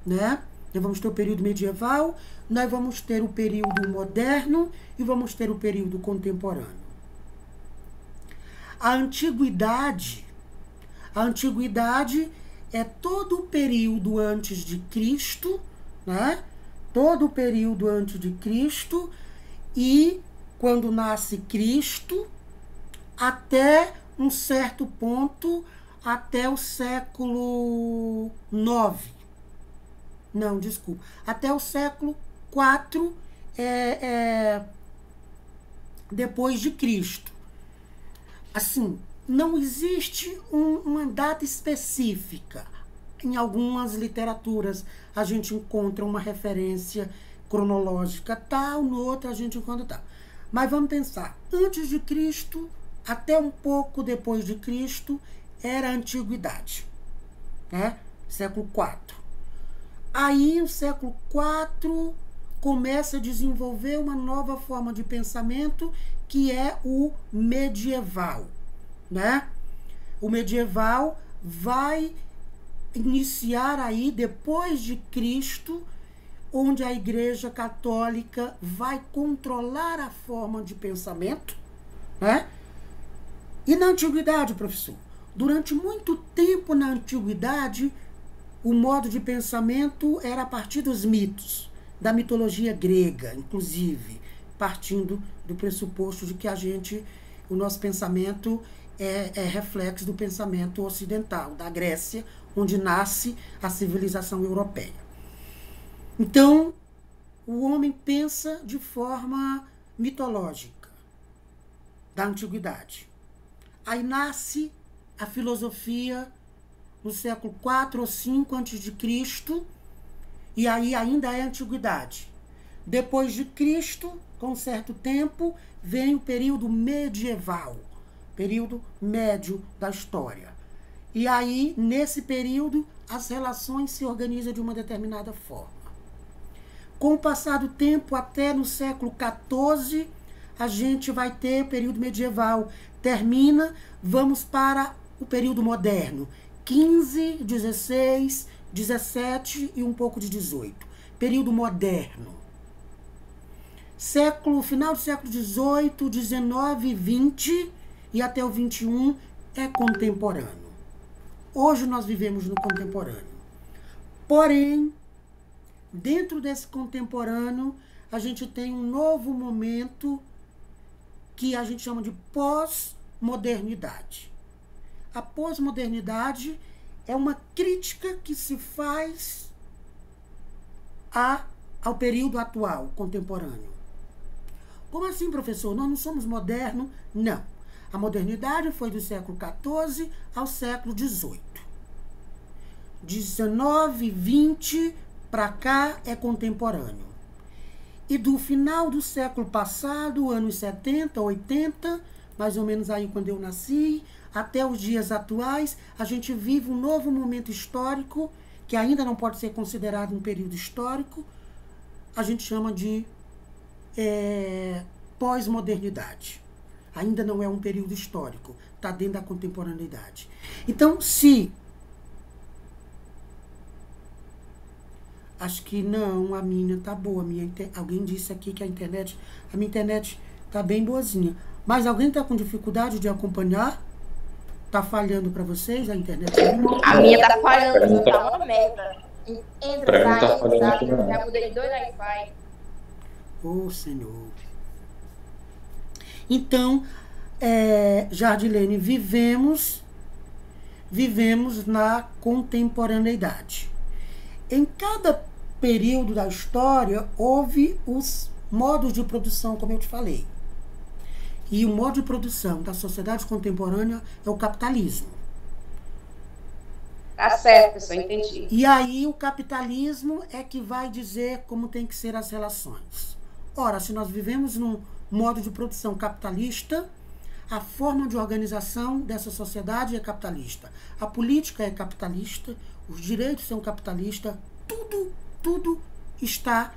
né? Nós vamos ter o período medieval, nós vamos ter o período moderno e vamos ter o período contemporâneo. A antiguidade é todo o período antes de Cristo, né? Todo o período antes de Cristo, e quando nasce Cristo, até um certo ponto, até o século IX. Não, desculpa. Até o século IV depois de Cristo. Assim, não existe uma data específica. Em algumas literaturas a gente encontra uma referência cronológica tal, no outro a gente encontra tal. Mas vamos pensar, antes de Cristo, até um pouco depois de Cristo, era a antiguidade, né? Século IV. Aí, o século IV começa a desenvolver uma nova forma de pensamento, que é o medieval, né? O medieval vai iniciar aí, depois de Cristo, onde a Igreja Católica vai controlar a forma de pensamento, né? E na antiguidade, professor? Durante muito tempo na antiguidade, o modo de pensamento era a partir dos mitos, da mitologia grega, inclusive, partindo do pressuposto de que o nosso pensamento é reflexo do pensamento ocidental, da Grécia, onde nasce a civilização europeia. Então, o homem pensa de forma mitológica, da antiguidade. Aí nasce a filosofia no século IV ou V a.C., e aí ainda é antiguidade. Depois de Cristo, com um certo tempo, vem o período medieval, período médio da história. E aí, nesse período, as relações se organizam de uma determinada forma. Com o passar do tempo, até no século XIV, a gente vai ter o período medieval. Termina, vamos para o período moderno. 15, 16, 17 e um pouco de 18. Período moderno. Final do século 18, 19, 20 e até o 21 é contemporâneo. Hoje nós vivemos no contemporâneo. Porém, dentro desse contemporâneo, a gente tem um novo momento que a gente chama de pós-modernidade. A pós-modernidade é uma crítica que se faz ao período atual, contemporâneo. Como assim, professor? Nós não somos modernos? Não. A modernidade foi do século XIV ao século XVIII. 19, 20 para cá é contemporâneo. E do final do século passado, anos 70, 80, mais ou menos aí quando eu nasci, até os dias atuais, a gente vive um novo momento histórico, que ainda não pode ser considerado um período histórico, a gente chama de pós-modernidade. Ainda não é um período histórico, está dentro da contemporaneidade. Então, acho que não, a minha tá boa. Alguém disse aqui que a minha internet tá bem boazinha. Mas alguém tá com dificuldade de acompanhar? Tá falhando para vocês a internet? A minha tá falhando, tá uma merda. Entra, sai, já mudei 2 Wi-Fi. Ô, Senhor. Então, Jardilene, vivemos na contemporaneidade. Em cada período da história, houve os modos de produção, como eu te falei. E o modo de produção da sociedade contemporânea é o capitalismo. Tá certo, pessoal, entendi. E aí o capitalismo é que vai dizer como tem que ser as relações. Ora, se nós vivemos num modo de produção capitalista, a forma de organização dessa sociedade é capitalista. A política é capitalista, os direitos são capitalistas, tudo está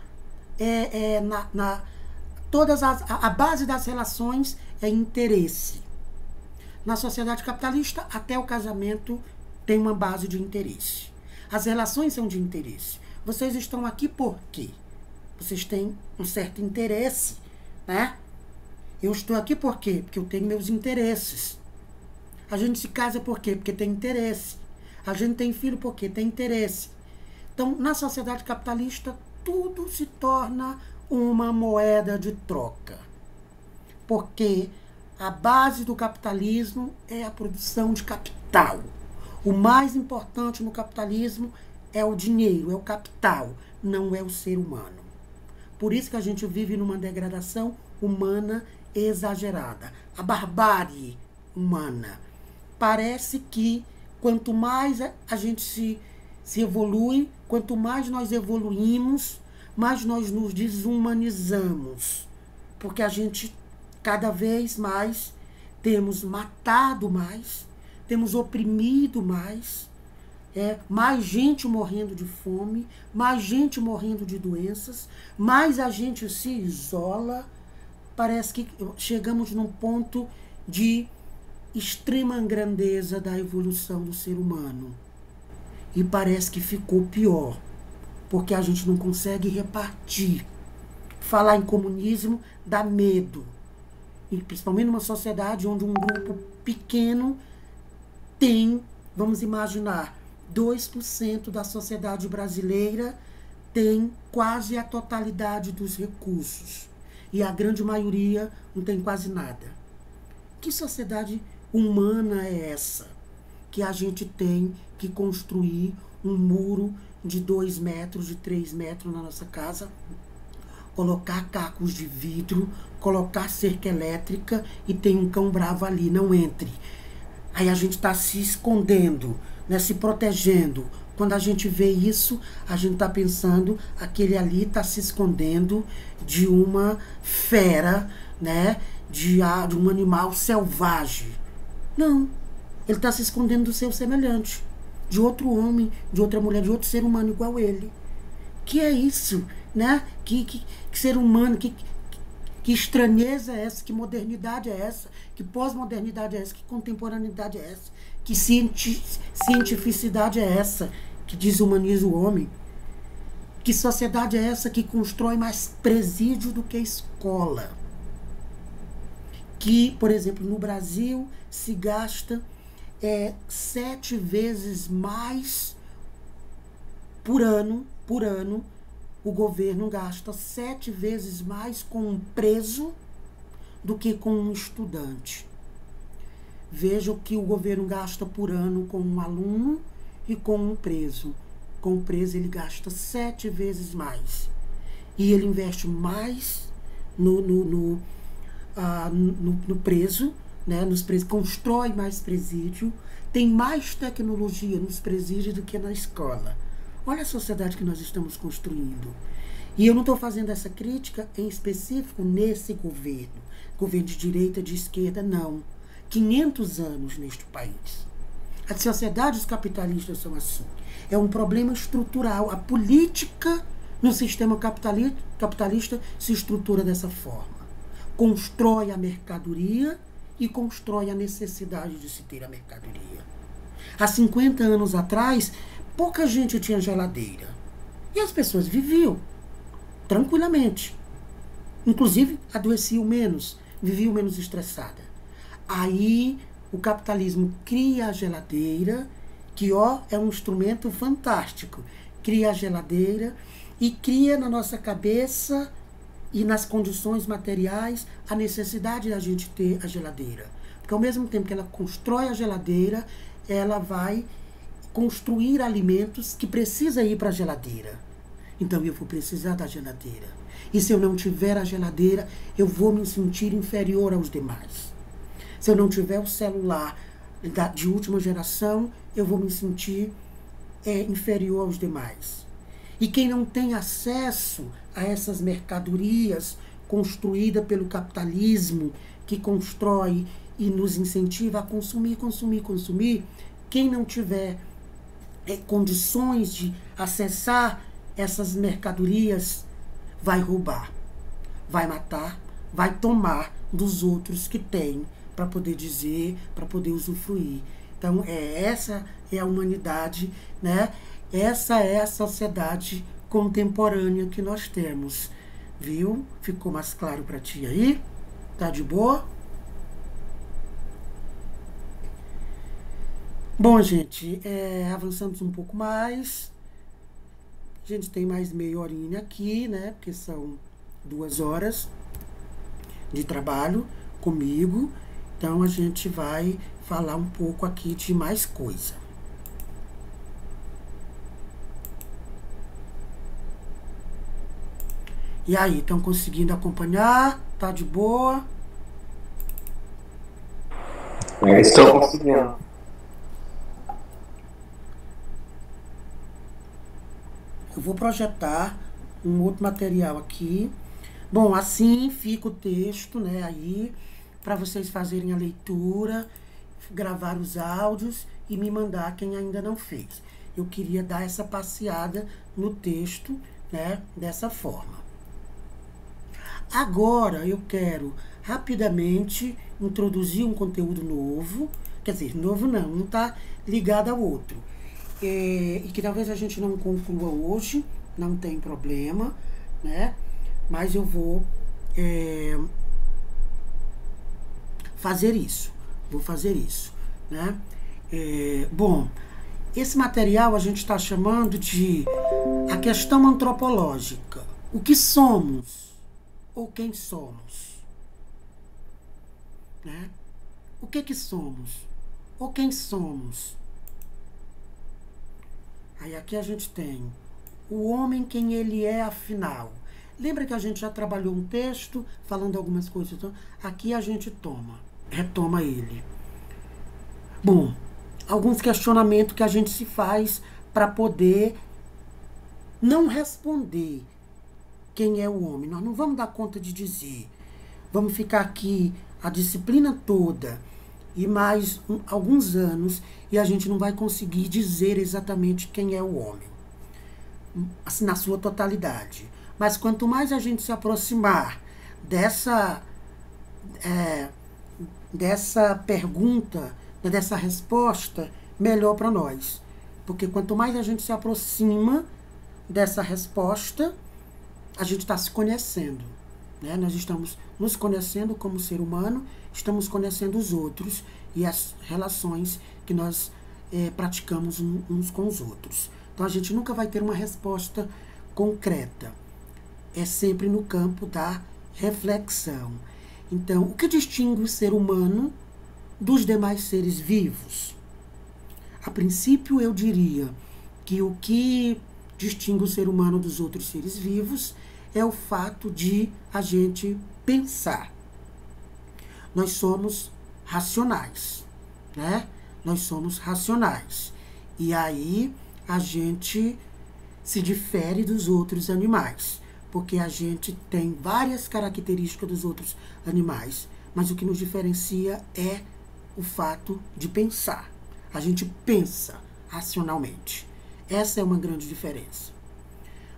a base das relações é interesse. Na sociedade capitalista, até o casamento tem uma base de interesse. As relações são de interesse. Vocês estão aqui por quê? Vocês têm um certo interesse, né? Eu estou aqui por quê? Porque eu tenho meus interesses. A gente se casa por quê? Porque tem interesse. A gente tem filho por quê? Tem interesse. Então, na sociedade capitalista, tudo se torna uma moeda de troca. Porque a base do capitalismo é a produção de capital. O mais importante no capitalismo é o dinheiro, é o capital, não é o ser humano. Por isso que a gente vive numa degradação humana exagerada. A barbárie humana. Parece que quanto mais a gente se evolui, quanto mais nós evoluímos, mais nós nos desumanizamos. Porque a gente Cada vez mais temos matado mais, temos oprimido mais, mais gente morrendo de fome, mais gente morrendo de doenças, mais a gente se isola. Parece que chegamos num ponto de extrema grandeza da evolução do ser humano. E parece que ficou pior, porque a gente não consegue repartir. Falar em comunismo dá medo. E principalmente numa sociedade onde um grupo pequeno tem, vamos imaginar, 2% da sociedade brasileira tem quase a totalidade dos recursos. E a grande maioria não tem quase nada. Que sociedade humana é essa? Que a gente tem que construir um muro de 2 metros, de 3 metros na nossa casa, colocar cacos de vidro, colocar cerca elétrica e tem um cão bravo ali, não entre. Aí a gente está se escondendo, né, se protegendo. Quando a gente vê isso, a gente está pensando, aquele ali está se escondendo de uma fera, né, de um animal selvagem. Não, ele está se escondendo do seu semelhante, de outro homem, de outra mulher, de outro ser humano igual ele. Que é isso, né? Que ser humano, que estranheza é essa, que modernidade é essa, que pós-modernidade é essa, que contemporaneidade é essa, que cientificidade é essa, que desumaniza o homem. Que sociedade é essa que constrói mais presídio do que escola? Que, por exemplo, no Brasil se gasta 7 vezes mais por ano, o governo gasta 7 vezes mais com um preso do que com um estudante. Veja o que o governo gasta por ano com um aluno e com um preso. Com o preso ele gasta 7 vezes mais. E ele investe mais no preso, né, nos presos, constrói mais presídio, tem mais tecnologia nos presídios do que na escola. Olha a sociedade que nós estamos construindo. E eu não estou fazendo essa crítica em específico nesse governo de direita, de esquerda, não. 500 anos neste país. As sociedades capitalistas são assim. É um problema estrutural. A política no sistema capitalista se estrutura dessa forma. Constrói a mercadoria e constrói a necessidade de se ter a mercadoria. Há 50 anos atrás, pouca gente tinha geladeira. E as pessoas viviam tranquilamente. Inclusive, adoeciam menos, viviam menos estressada. Aí, o capitalismo cria a geladeira, que é um instrumento fantástico. Cria a geladeira e cria na nossa cabeça e nas condições materiais a necessidade da gente ter a geladeira. Porque ao mesmo tempo que ela constrói a geladeira, ela vai construir alimentos que precisa ir para a geladeira. Então eu vou precisar da geladeira. E se eu não tiver a geladeira, eu vou me sentir inferior aos demais. Se eu não tiver o celular de última geração, eu vou me sentir inferior aos demais. E quem não tem acesso a essas mercadorias construídas pelo capitalismo, que constrói e nos incentiva a consumir, quem não tiver condições de acessar essas mercadorias, vai roubar, vai matar, vai tomar dos outros que têm, para poder dizer, para poder usufruir. Então, essa é a humanidade, né? Essa é a sociedade contemporânea que nós temos. Viu? Ficou mais claro para ti aí? Tá de boa? Bom, gente, avançamos um pouco mais. A gente tem mais meia horinha aqui, né? Porque são 2 horas de trabalho comigo. Então, a gente vai falar um pouco aqui de mais coisa. E aí, estão conseguindo acompanhar? Tá de boa? Estou conseguindo. Eu vou projetar um outro material aqui Bom, assim fica o texto, né, aí, para vocês fazerem a leitura, gravar os áudios e me mandar quem ainda não fez. Eu queria dar essa passeada no texto, né, dessa forma. Agora eu quero rapidamente introduzir um conteúdo novo, quer dizer, novo não está ligado ao outro, e que talvez a gente não conclua hoje, não tem problema, né? Mas eu vou fazer isso, né? Bom, esse material a gente está chamando de a questão antropológica. O que somos ou quem somos? Né? O que somos ou quem somos? Aí aqui a gente tem o homem, quem ele é afinal. Lembra que a gente já trabalhou um texto falando algumas coisas? Então, aqui a gente retoma ele. Bom, alguns questionamentos que a gente se faz para poder não responder quem é o homem. Nós não vamos dar conta de dizer. Vamos ficar aqui a disciplina toda e mais alguns anos e a gente não vai conseguir dizer exatamente quem é o homem, assim, na sua totalidade. Mas quanto mais a gente se aproximar dessa pergunta, dessa resposta, melhor para nós. Porque quanto mais a gente se aproxima dessa resposta, a gente está se conhecendo. Né? Nós estamos nos conhecendo como ser humano, estamos conhecendo os outros e as relações que nós praticamos uns com os outros. Então a gente nunca vai ter uma resposta concreta. É sempre no campo da reflexão. Então, o que distingue o ser humano dos demais seres vivos? A princípio, eu diria que o que distingue o ser humano dos outros seres vivos é o fato de a gente pensar. Nós somos racionais, né? Nós somos racionais. E aí a gente se difere dos outros animais, porque a gente tem várias características dos outros animais, mas o que nos diferencia é o fato de pensar. A gente pensa racionalmente. Essa é uma grande diferença.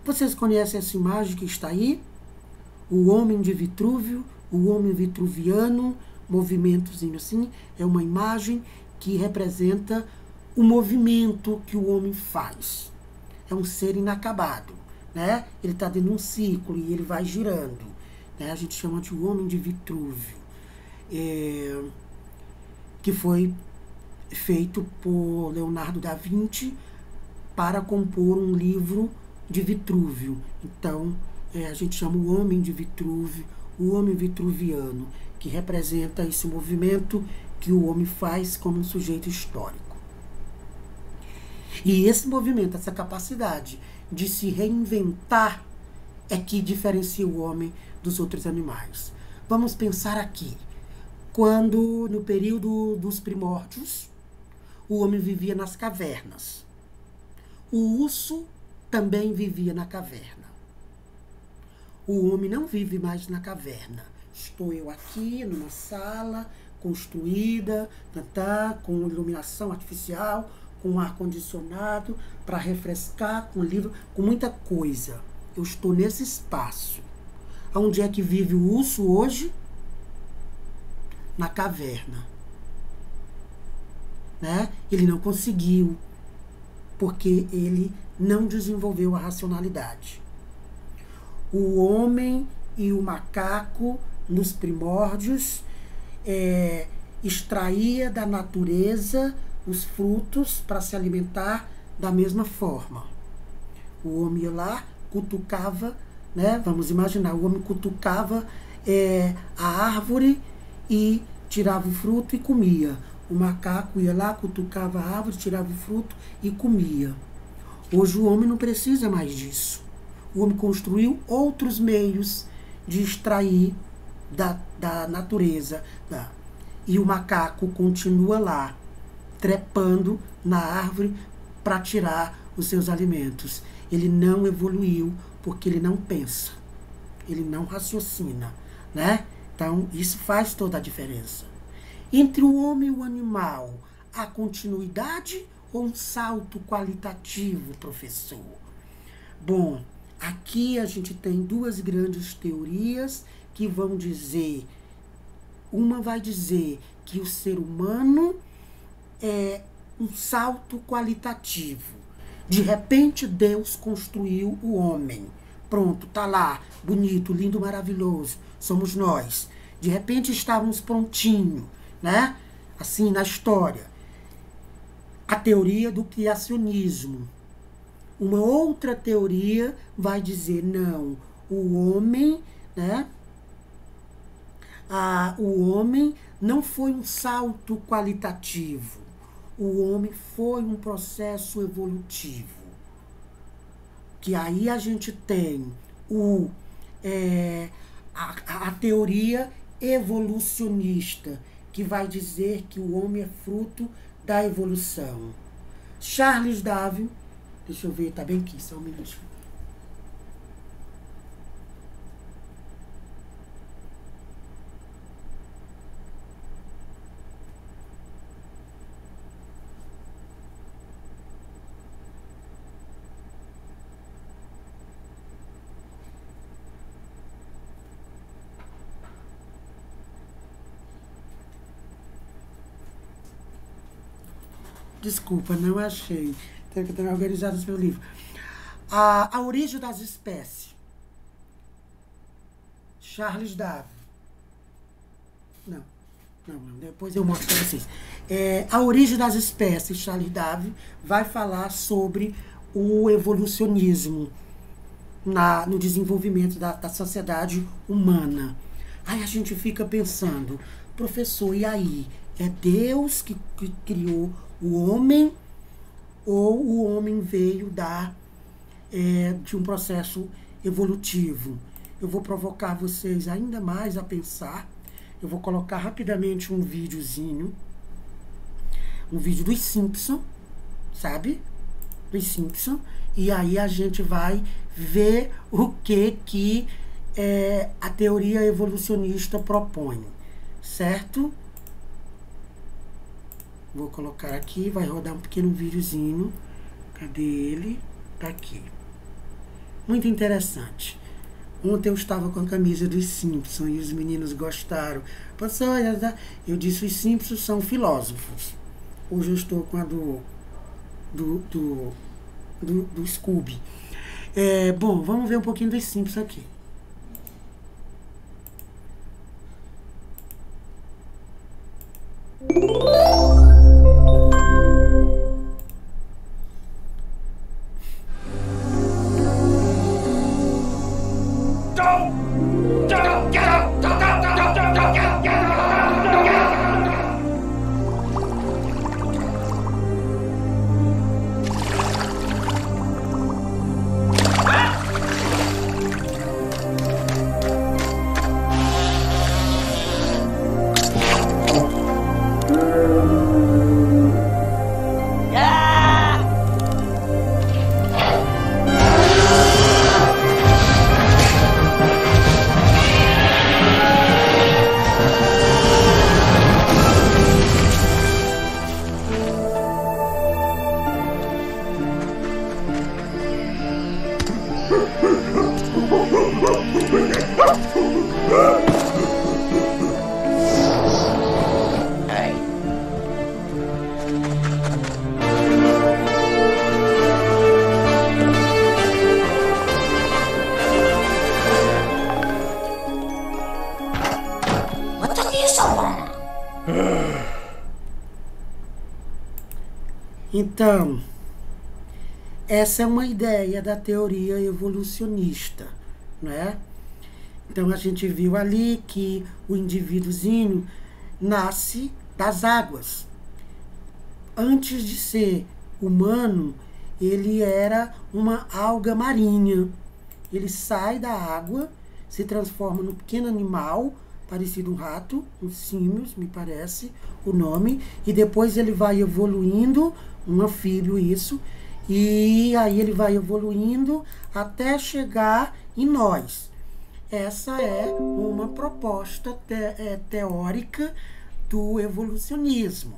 Vocês conhecem essa imagem que está aí? O homem de Vitrúvio, o homem vitruviano, movimentozinho assim, é uma imagem que representa o movimento que o homem faz. É um ser inacabado, né? Ele está dentro de um ciclo e ele vai girando, né? A gente chama de o homem de Vitrúvio, que foi feito por Leonardo da Vinci para compor um livro de Vitrúvio. Então, a gente chama o homem de Vitrúvio, o homem vitruviano, que representa esse movimento que o homem faz como um sujeito histórico. E esse movimento, essa capacidade de se reinventar é que diferencia o homem dos outros animais. Vamos pensar aqui. Quando, no período dos primórdios, o homem vivia nas cavernas. O urso também vivia na caverna. O homem não vive mais na caverna. Estou eu aqui numa sala construída, com iluminação artificial, com ar-condicionado, para refrescar, com livro, com muita coisa. Eu estou nesse espaço. Onde é que vive o urso hoje? Na caverna. Né? Ele não conseguiu, porque ele não desenvolveu a racionalidade. O homem e o macaco, nos primórdios, extraía da natureza os frutos para se alimentar da mesma forma. O homem ia lá, cutucava, né? Vamos imaginar, o homem cutucava a árvore e tirava o fruto e comia. O macaco ia lá, cutucava a árvore, tirava o fruto e comia. Hoje o homem não precisa mais disso. O homem construiu outros meios de extrair da natureza. E o macaco continua lá, trepando na árvore para tirar os seus alimentos. Ele não evoluiu porque ele não pensa. ele não raciocina, né? Então, isso faz toda a diferença. Entre o homem e o animal, há continuidade ou um salto qualitativo, professor? Bom, aqui a gente tem duas grandes teorias que vão dizer, uma vai dizer que o ser humano é um salto qualitativo. De repente, Deus construiu o homem. Pronto, tá lá, bonito, lindo, maravilhoso. Somos nós. De repente, estávamos prontinho, né? Assim, na história. A teoria do criacionismo. Uma outra teoria vai dizer, não, o homem, né? O homem não foi um salto qualitativo. O homem foi um processo evolutivo. Que aí a gente tem a teoria evolucionista, que vai dizer que o homem é fruto da evolução. Charles Darwin, deixa eu ver, tá bem aqui, só um minutinho. Desculpa, não achei. Tenho que ter organizado o seu livro. A origem das espécies. Charles Darwin. Não. Depois eu mostro para vocês. A origem das espécies, Charles Darwin vai falar sobre o evolucionismo no desenvolvimento da sociedade humana. Aí a gente fica pensando, professor, e aí? É Deus que criou o homem, ou o homem veio de um processo evolutivo? Eu vou provocar vocês ainda mais a pensar. Eu vou colocar rapidamente um videozinho, um vídeo dos Simpsons, sabe? Dos Simpsons. E aí a gente vai ver o que a teoria evolucionista propõe, certo? Vou colocar aqui, vai rodar um pequeno videozinho. Cadê ele? Tá aqui. Muito interessante. Ontem eu estava com a camisa dos Simpsons e os meninos gostaram. Eu disse, os Simpsons são filósofos. Hoje eu estou com a do Scooby. Bom, vamos ver um pouquinho dos Simpsons aqui. Então, essa é uma ideia da teoria evolucionista, não é? Então, a gente viu ali que o indivíduozinho nasce das águas. Antes de ser humano, ele era uma alga marinha. Ele sai da água, se transforma num pequeno animal, parecido um rato, um símios, me parece o nome, e depois ele vai evoluindo, um anfíbio isso, e aí ele vai evoluindo até chegar em nós. essa é uma proposta teórica do evolucionismo.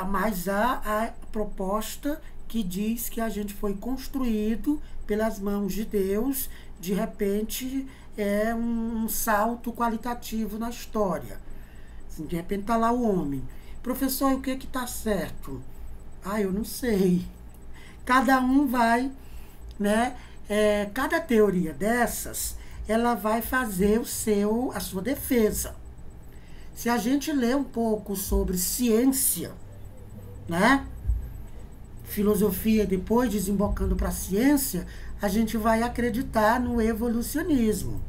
Mas há a proposta que diz que a gente foi construído pelas mãos de Deus, de repente é um salto qualitativo na história. Assim, de repente está lá o homem. Professor, e o que está certo? Eu não sei. Cada um vai, né? Cada teoria dessas, ela vai fazer a sua defesa. Se a gente lê um pouco sobre ciência, né? Filosofia depois desembocando para a ciência, a gente vai acreditar no evolucionismo.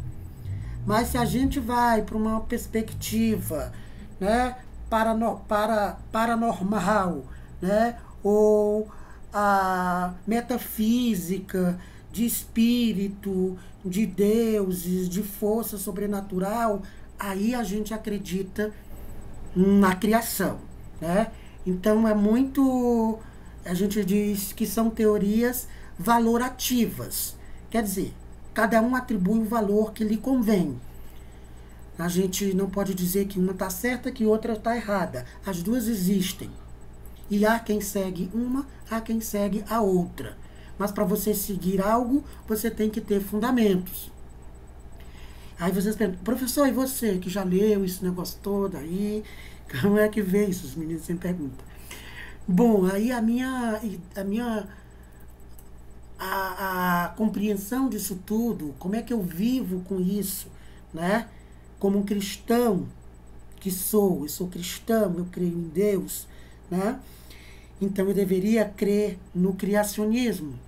Mas se a gente vai para uma perspectiva, né, paranormal, né, ou a metafísica de espírito, de deuses, de força sobrenatural, aí a gente acredita na criação, né? Então a gente diz que são teorias valorativas, quer dizer, cada um atribui o valor que lhe convém. A gente não pode dizer que uma está certa, que outra está errada. As duas existem. E há quem segue uma, há quem segue a outra. Mas para você seguir algo, você tem que ter fundamentos. Aí vocês perguntam, professor, e você que já leu esse negócio todo aí, como é que vê isso? Os meninos sempre perguntam. Bom, aí a compreensão disso tudo, como é que eu vivo com isso, né? Como um cristão que eu sou cristão, eu creio em Deus, né? Então eu deveria crer no criacionismo,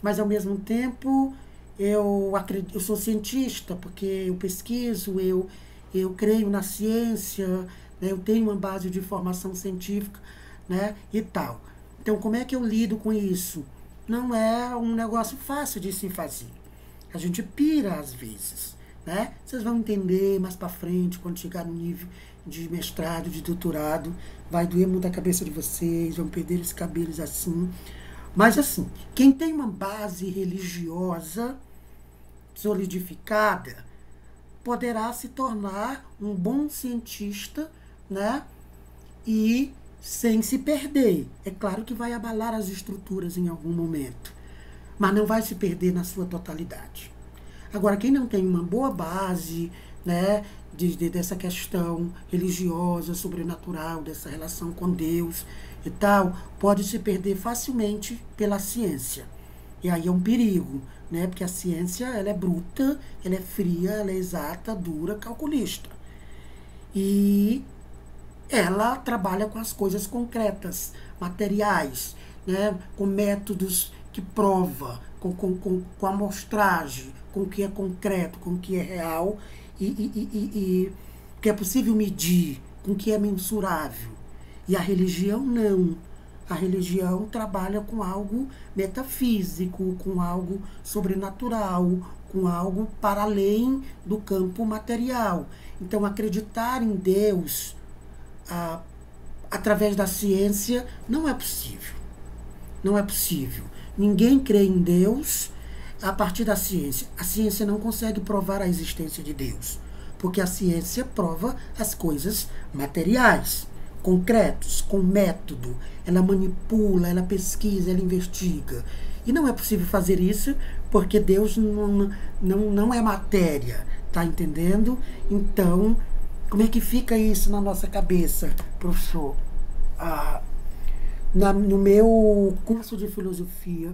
mas ao mesmo tempo eu sou cientista, porque eu pesquiso, eu creio na ciência, né? Eu tenho uma base de formação científica, né? E tal. Então como é que eu lido com isso? Não é um negócio fácil de se fazer. A gente pira às vezes, né? Vocês vão entender mais para frente, quando chegar no nível de mestrado, de doutorado, vai doer muito a cabeça de vocês, vão perder os cabelos assim. Mas assim, quem tem uma base religiosa solidificada, poderá se tornar um bom cientista, né? E sem se perder. É claro que vai abalar as estruturas em algum momento, mas não vai se perder na sua totalidade. Agora, quem não tem uma boa base, né, dessa questão religiosa, sobrenatural, dessa relação com Deus e tal, pode se perder facilmente pela ciência. E aí é um perigo, né, porque a ciência ela é bruta, ela é fria, ela é exata, dura, calculista. E ela trabalha com as coisas concretas, materiais, né, com métodos que prova, com amostragem, com o que é concreto, com o que é real e que é possível medir, com o que é mensurável. E a religião não. A religião trabalha com algo metafísico, com algo sobrenatural, com algo para além do campo material. Então, acreditar em Deus através da ciência não é possível. Não é possível. Ninguém crê em Deus a partir da ciência. A ciência não consegue provar a existência de Deus, porque a ciência prova as coisas materiais, concretos, com método. Ela manipula, ela pesquisa, ela investiga. E não é possível fazer isso porque Deus não é matéria, tá entendendo? Então, como é que fica isso na nossa cabeça, professor? No meu curso de filosofia,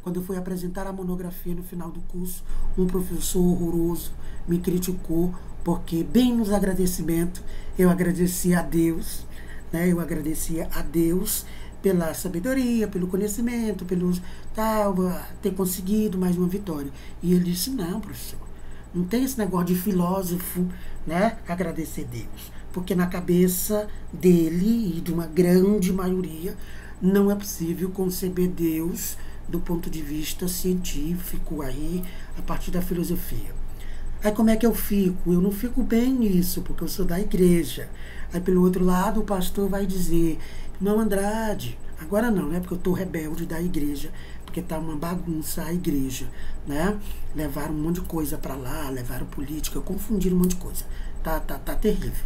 quando eu fui apresentar a monografia no final do curso, um professor horroroso me criticou, porque bem nos agradecimentos, eu agradecia a Deus, né? Eu agradecia a Deus pela sabedoria, pelo conhecimento, pelo ter conseguido mais uma vitória. E ele disse, não, professor, não tem esse negócio de filósofo, né, agradecer Deus. Porque na cabeça dele e de uma grande maioria, não é possível conceber Deus do ponto de vista científico, aí, a partir da filosofia. Aí como é que eu fico? Eu não fico bem nisso, porque eu sou da igreja. Aí pelo outro lado, o pastor vai dizer, não, Andrade, Agora não, né? Porque eu tô rebelde da igreja, porque tá uma bagunça a igreja, né? Levaram um monte de coisa para lá, levaram política, confundiram um monte de coisa. Tá terrível.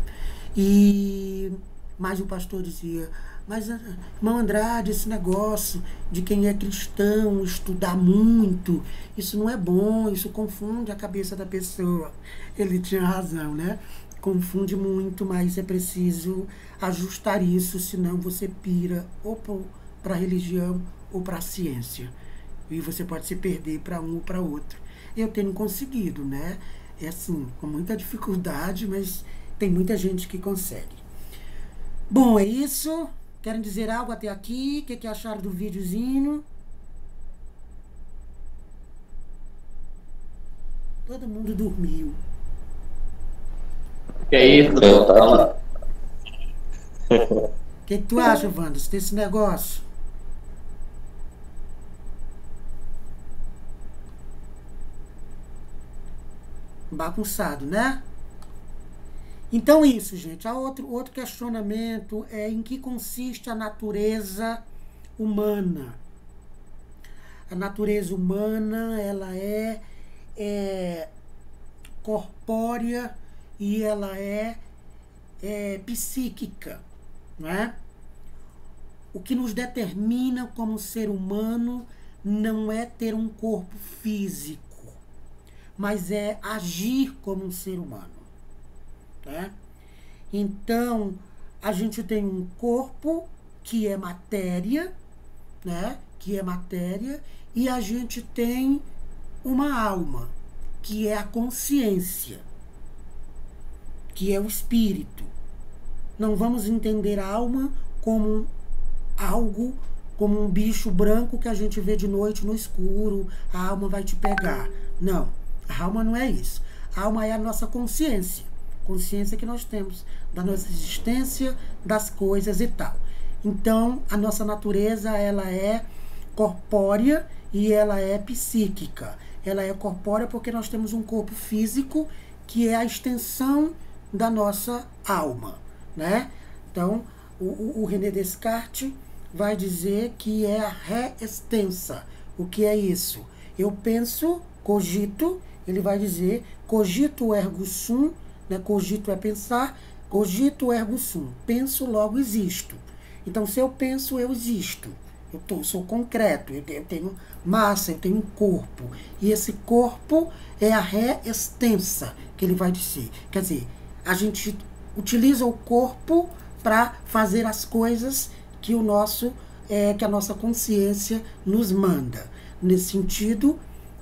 Mas o pastor dizia, mas, irmão Andrade, esse negócio de quem é cristão estudar muito, isso não é bom, isso confunde a cabeça da pessoa. Ele tinha razão, né? Confunde muito, mas é preciso ajustar isso, senão você pira ou para a religião ou para a ciência. E você pode se perder para um ou para outro. Eu tenho conseguido, né? É assim, com muita dificuldade, mas tem muita gente que consegue. Bom, é isso. Querem dizer algo até aqui? O que acharam do videozinho? Todo mundo dormiu. Que é isso? O que tu acha, Wanda, desse negócio? Bagunçado, né? Então isso, gente. Há outro questionamento é em que consiste a natureza humana. A natureza humana, ela é corpórea e ela é psíquica, não é? O que nos determina como ser humano não é ter um corpo físico, mas é agir como um ser humano. Né? Então, a gente tem um corpo que é matéria, né? Que é matéria, e a gente tem uma alma, que é a consciência, que é o espírito. Não vamos entender a alma como algo, como um bicho branco que a gente vê de noite no escuro, a alma vai te pegar. Não, a alma não é isso. A alma é a nossa consciência. Consciência que nós temos da nossa existência, das coisas e tal. Então, a nossa natureza, ela é corpórea e ela é psíquica. Ela é corpórea porque nós temos um corpo físico que é a extensão da nossa alma, né? Então, o René Descartes vai dizer que é a ré extensa. O que é isso? Eu penso, cogito, ele vai dizer cogito ergo sum, né? Cogito é pensar, cogito ergo sum. Penso, logo existo. Então, se eu penso, eu existo. Eu sou concreto, eu tenho massa, eu tenho um corpo. E esse corpo é a ré extensa, que ele vai dizer. Quer dizer, a gente utiliza o corpo para fazer as coisas que que a nossa consciência nos manda. Nesse sentido,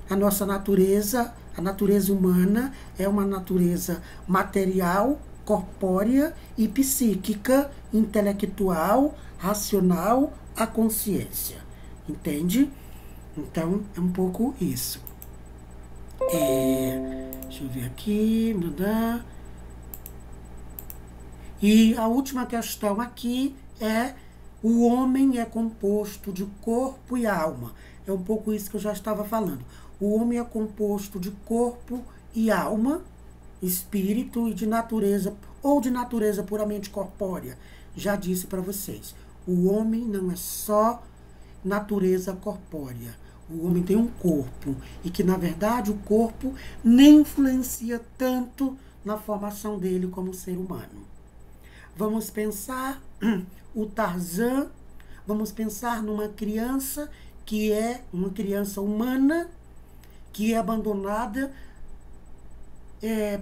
a nossa natureza, a natureza humana é uma natureza material, corpórea e psíquica, intelectual, racional, a consciência. Entende? Então, é um pouco isso. Deixa eu ver aqui. E a última questão aqui é: o homem é composto de corpo e alma. É um pouco isso que eu já estava falando. O homem é composto de corpo e alma, espírito e de natureza, ou de natureza puramente corpórea. Já disse para vocês, o homem não é só natureza corpórea. O homem tem um corpo e que, na verdade, o corpo nem influencia tanto na formação dele como ser humano. Vamos pensar o Tarzan, vamos pensar numa criança que é uma criança humana, que é abandonada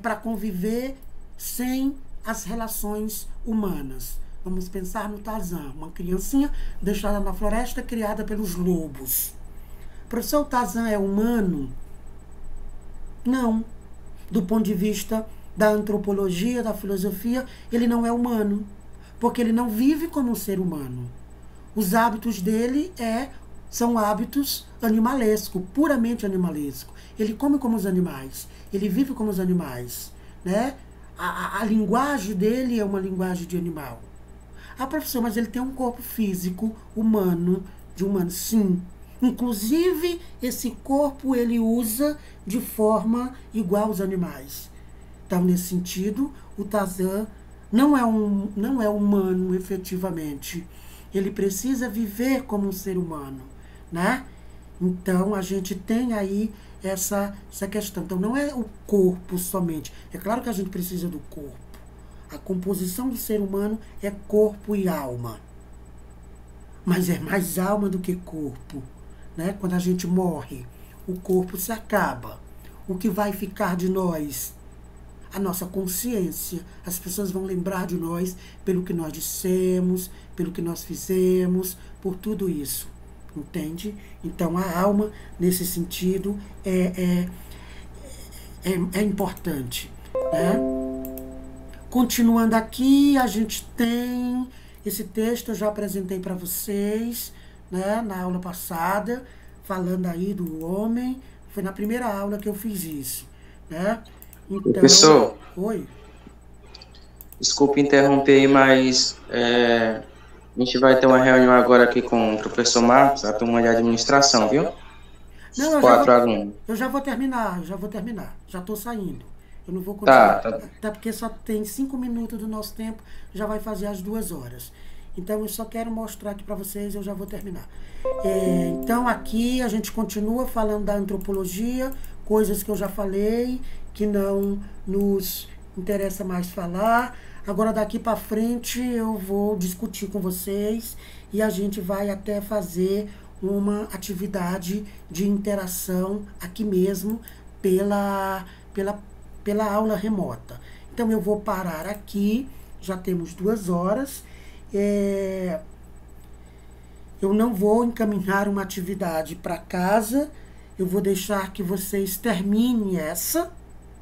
para conviver sem as relações humanas. Vamos pensar no Tarzan, uma criancinha deixada na floresta, criada pelos lobos. Professor, o Tarzan é humano? Não. Do ponto de vista da antropologia, da filosofia, ele não é humano, porque ele não vive como um ser humano. Os hábitos dele são hábitos animalescos, puramente animalescos. Ele come como os animais, ele vive como os animais, né? A linguagem dele é uma linguagem de animal. Ah, professor, mas ele tem um corpo físico humano, de humano, sim. Inclusive, esse corpo ele usa de forma igual aos animais. Então, nesse sentido, o Tarzan não é humano, efetivamente. ele precisa viver como um ser humano, né? Então, a gente tem aí essa questão. Então, não é o corpo somente. É claro que a gente precisa do corpo. A composição do ser humano é corpo e alma. Mas é mais alma do que corpo, né? Quando a gente morre, o corpo se acaba. O que vai ficar de nós? A nossa consciência. As pessoas vão lembrar de nós pelo que nós dissemos, pelo que nós fizemos, por tudo isso. Entende? Então, a alma, nesse sentido, é importante, né? Continuando aqui, a gente tem esse texto, eu já apresentei para vocês, né, na aula passada, falando aí do homem. Foi na primeira aula que eu fiz isso, né? Então, professor, oi. Desculpe interromper aí, mas a gente vai ter uma reunião agora aqui com o professor Marcos, a turma de administração, viu? Não, 4 alunos. Eu já vou terminar. Já estou saindo. Eu não vou continuar. Tá. Até porque só tem 5 minutos do nosso tempo, já vai fazer as 2 horas. Então, eu só quero mostrar aqui para vocês, eu já vou terminar. Então, aqui a gente continua falando da antropologia, coisas que eu já falei, que não nos interessa mais falar. Agora, daqui para frente, eu vou discutir com vocês e a gente vai até fazer uma atividade de interação aqui mesmo pela aula remota. Então, eu vou parar aqui, já temos 2 horas. Eu não vou encaminhar uma atividade para casa, eu vou deixar que vocês terminem essa,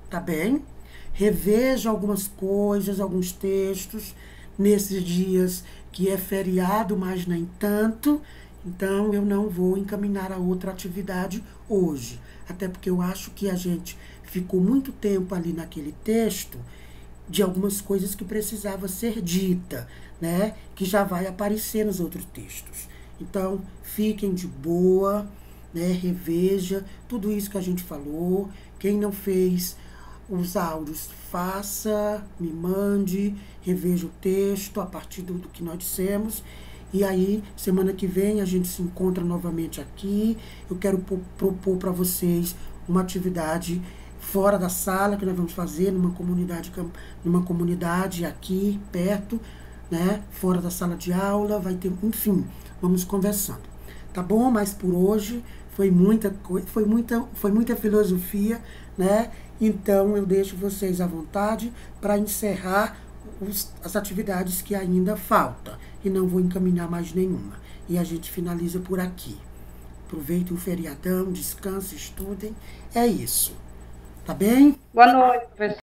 tá bem? Reveja algumas coisas, alguns textos, nesses dias que é feriado, mas nem tanto. Então, eu não vou encaminhar a outra atividade hoje. Até porque eu acho que a gente ficou muito tempo ali naquele texto de algumas coisas que precisava ser dita, né? Que já vai aparecer nos outros textos. Então, fiquem de boa, né? Reveja tudo isso que a gente falou. Quem não fez os áudios, faça, me mande, reveja o texto a partir do que nós dissemos. E aí, semana que vem, a gente se encontra novamente aqui. Eu quero propor para vocês uma atividade fora da sala, que nós vamos fazer numa comunidade aqui, perto, né? Fora da sala de aula, vai ter, enfim, vamos conversando. Tá bom? Mas por hoje foi muita filosofia, né? Então, eu deixo vocês à vontade para encerrar as atividades que ainda faltam. E não vou encaminhar mais nenhuma. E a gente finaliza por aqui. Aproveitem o feriadão, descansem, estudem. É isso. Tá bem? Boa noite, professor.